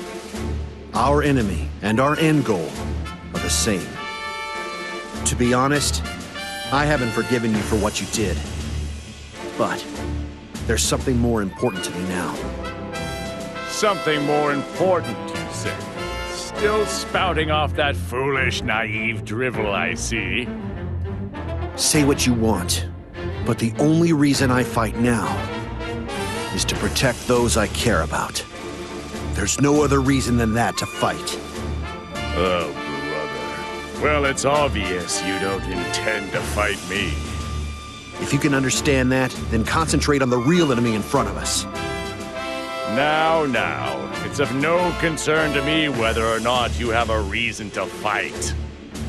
O: our enemy and our end goal are the same. To be honest, I haven't forgiven you for what you did. But there's something more important to me now.
G: Something more important, you say? Still spouting off that foolish, naive drivel, I see.
O: Say what you want, but the only reason I fight now is to protect those I care about. There's no other reason than that to fight.
G: Oh, brother. Well, it's obvious you don't intend to fight me.
O: If you can understand that, then concentrate on the real enemy in front of us.
G: Now, it's of no concern to me whether or not you have a reason to fight.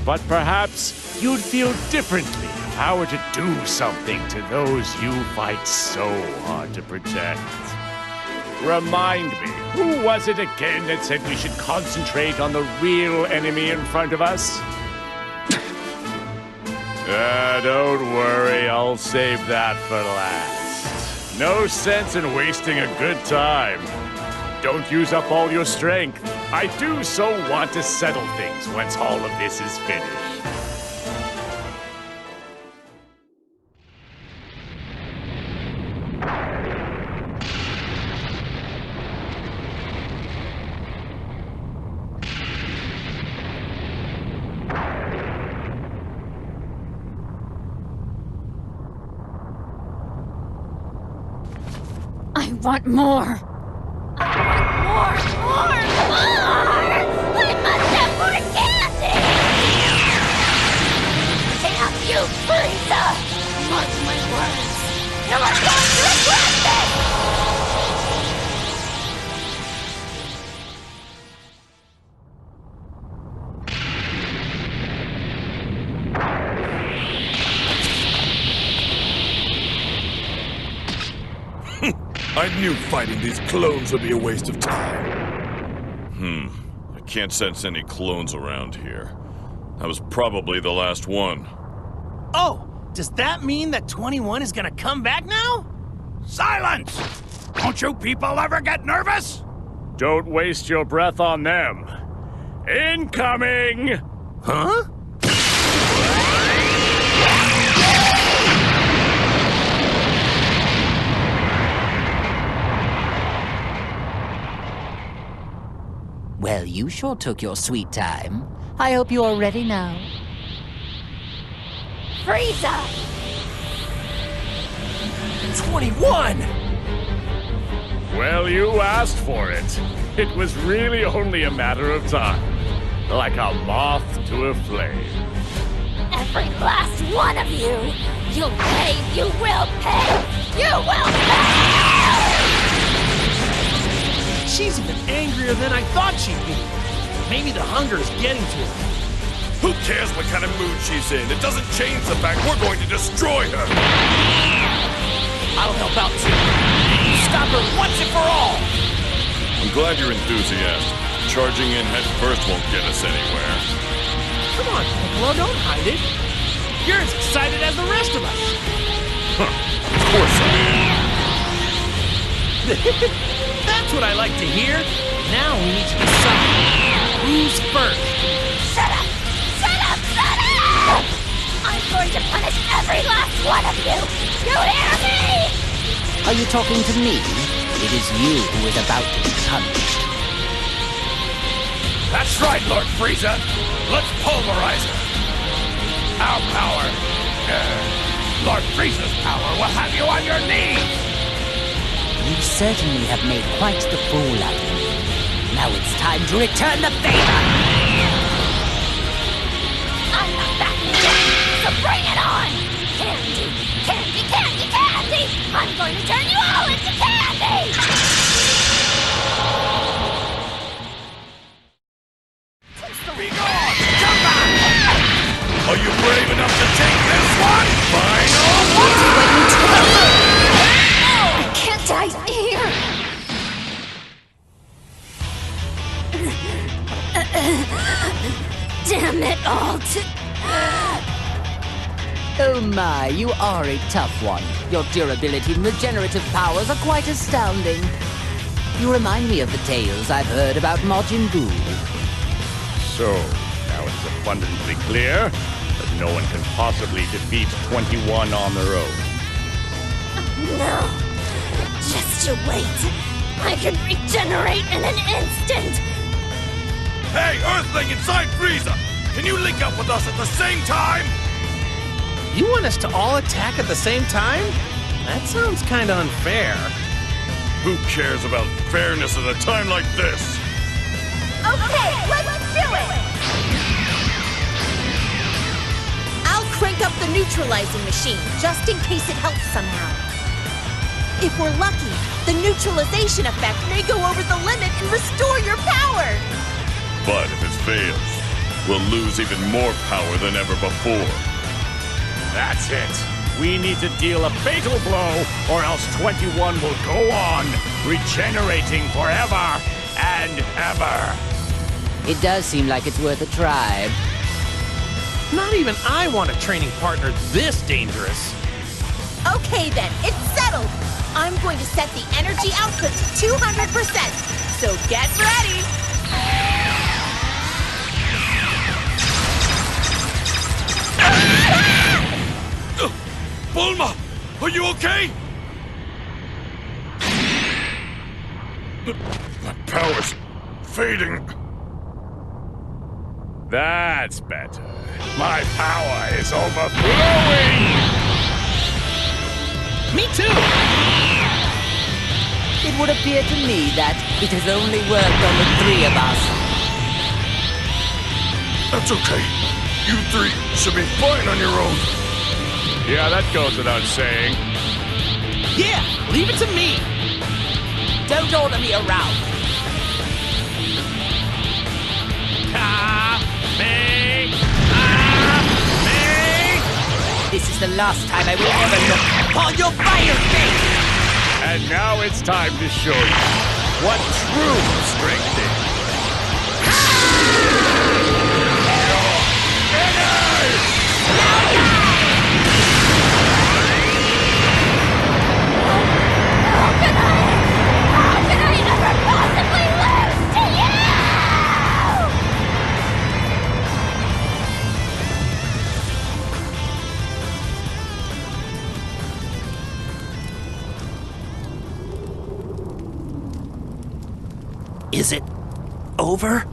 G: But perhaps you'd feel differently if I were to do something to those you fight so hard to protect. Remind me, who was it again that said we should concentrate on the real enemy in front of us? Don't worry, I'll save that for last. No sense in wasting a good time. Don't use up all your strength. I do so want to settle things once all of this is finished.
P: I want more. More! I must have more candy! Damn you, Frieza! Mark my words. You are going to regret
E: I knew fighting these clones would be a waste of time. I can't sense any clones around here. That was probably the last one.
K: Oh, does that mean that 21 is gonna come back now?
D: Silence! Don't you people ever get nervous?
G: Don't waste your breath on them. Incoming!
K: Huh?
C: Well, you sure took your sweet time. I hope you are ready now.
P: Frieza!
J: 21!
G: Well, you asked for it. It was really only a matter of time. Like a moth to a flame.
P: Every last one of you! You'll pay! You will pay! You will pay!
K: She's even angrier than I thought she'd be. Maybe the hunger is getting to her.
E: Who cares what kind of mood she's in? It doesn't change the fact we're going to destroy her!
J: I'll help out too. Stop her once and for all!
E: I'm glad you're enthusiastic. Charging in head first won't get us anywhere.
K: Come on, Piccolo, don't hide it. You're as excited as the rest of us.
E: Huh, of course I am.
K: That's what I like to hear. Now we need to decide who's first.
P: Shut up! Shut up! Shut up! I'm going to punish every last one of you! You hear me?
C: Are you talking to me? It is you who is about to be punished.
D: That's right, Lord Frieza. Let's pulverize her. Our power, Lord Frieza's power, will have you on your knees.
C: You certainly have made quite the fool out of me. Now it's time to return the favor!
P: I'm not backing down, so bring it on! Candy! Candy! Candy! Candy! I'm going to turn you all into candy!
D: Be gone! Come back! Are you brave enough to take this one?
P: I can't die here! Damn it all to...
C: Oh my, you are a tough one. Your durability and regenerative powers are quite astounding. You remind me of the tales I've heard about Majin Buu.
G: So, now it's abundantly clear that no one can possibly defeat 21 on their own.
P: No. Just you wait. I can regenerate in an instant.
D: Hey, Earthling inside Frieza! Can you link up with us at the same time?
K: You want us to all attack at the same time? That sounds kind of unfair.
E: Who cares about fairness at a time like this?
L: Okay, let's do it! I'll crank up the neutralizing machine, just in case it helps somehow. If we're lucky, the neutralization effect may go over the limit and restore your power!
E: But if it fails, we'll lose even more power than ever before.
G: That's it. We need to deal a fatal blow, or else 21 will go on, regenerating forever and ever.
C: It does seem like it's worth a try.
K: Not even I want a training partner this dangerous.
L: Okay then, it's settled! I'm going to set the energy output to 200%, so get ready!
E: Bulma! Are you okay? My power's fading.
G: That's better. My power is overflowing!
K: Me too!
C: It would appear to me that it has only worked on the three of us.
E: That's okay. You three should be fine on your own.
G: Yeah, that goes without saying.
K: Yeah, leave it to me!
J: Don't order me around.
C: This is the last time I will ever look
J: upon your fire face!
G: And now it's time to show you what true strength is.
P: How can I ever possibly lose to you?
J: Is it over?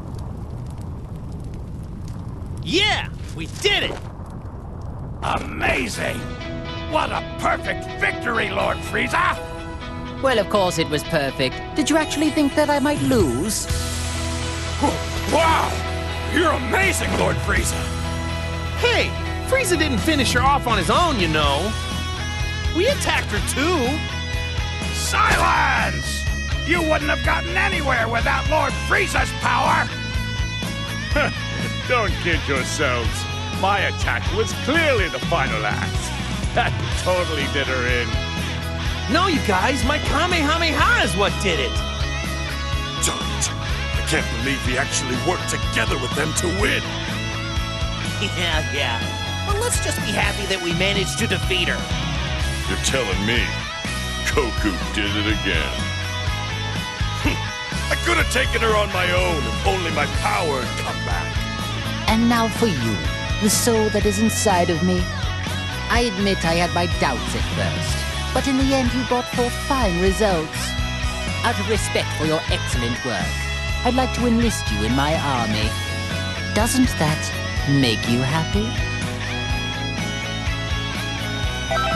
K: Yeah, we did it!
D: Amazing! What a perfect victory, Lord Frieza!
C: Well, of course it was perfect. Did you actually think that I might lose?
D: Wow! You're amazing, Lord Frieza!
K: Hey, Frieza didn't finish her off on his own, you know. We attacked her too.
D: Silence! You wouldn't have gotten anywhere without Lord Frieza's power!
G: Don't kid yourselves. My attack was clearly the final act. That totally did her in.
K: No, you guys, my Kamehameha is what did it.
E: Darn it. I can't believe we actually worked together with them to win.
J: Yeah. Well, let's just be happy that we managed to defeat her.
E: You're telling me Goku did it again. I could have taken her on my own if only my power had come back.
C: And now for you, the soul that is inside of me. I admit I had my doubts at first, but in the end you brought forth fine results. Out of respect for your excellent work, I'd like to enlist you in my army. Doesn't that make you happy?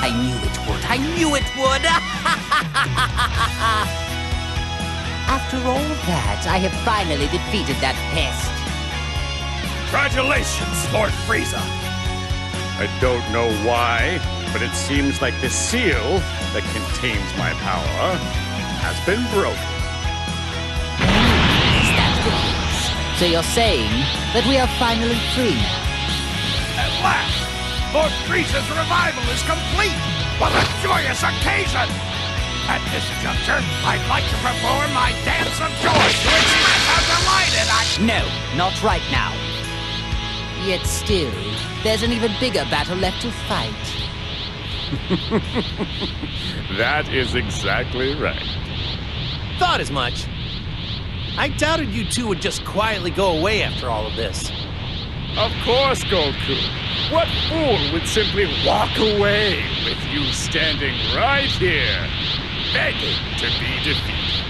J: I knew it would. I knew it would!
C: After all that, I have finally defeated that pest.
D: Congratulations, Lord Frieza!
G: I don't know why, but it seems like the seal that contains my power has been broken.
C: Is that the case? So you're saying that we are finally free?
D: At last, Lord Frieza's revival is complete! What a joyous occasion! At this juncture, I'd like to perform my dance of joy to express how delighted I...
C: No, not right now. Yet still, there's an even bigger battle left to fight.
G: That is exactly right.
K: Thought as much. I doubted you two would just quietly go away after all of this.
G: Of course, Goku. What fool would simply walk away with you standing right here, begging to be defeated?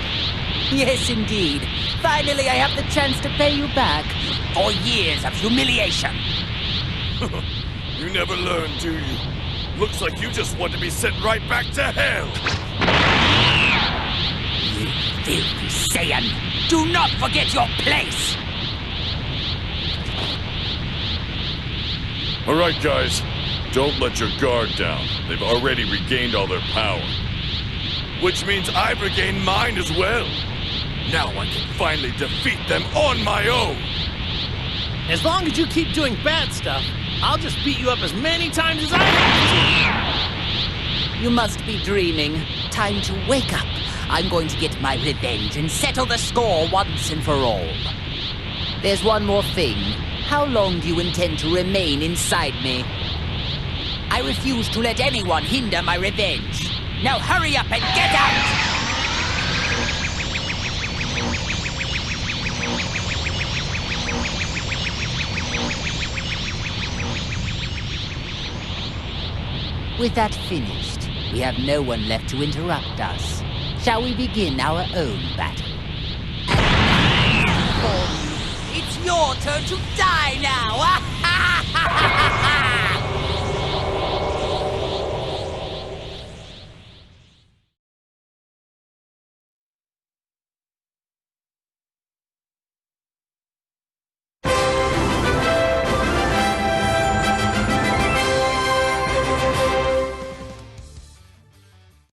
C: Yes, indeed. Finally, I have the chance to pay you back for years of humiliation.
E: You never learn, do you? Looks like you just want to be sent right back to hell.
F: You filthy Saiyan! Do not forget your place!
E: All right, guys. Don't let your guard down. They've already regained all their power. Which means I've regained mine as well. Now I can finally defeat them on my own.
K: As long as you keep doing bad stuff, I'll just beat you up as many times as I have to.
C: You must be dreaming. Time to wake up. I'm going to get my revenge and settle the score once and for all. There's one more thing. How long do you intend to remain inside me? I refuse to let anyone hinder my revenge. Now hurry up and get out! With that finished, we have no one left to interrupt us. Shall we begin our own battle?
F: It's your turn to die now!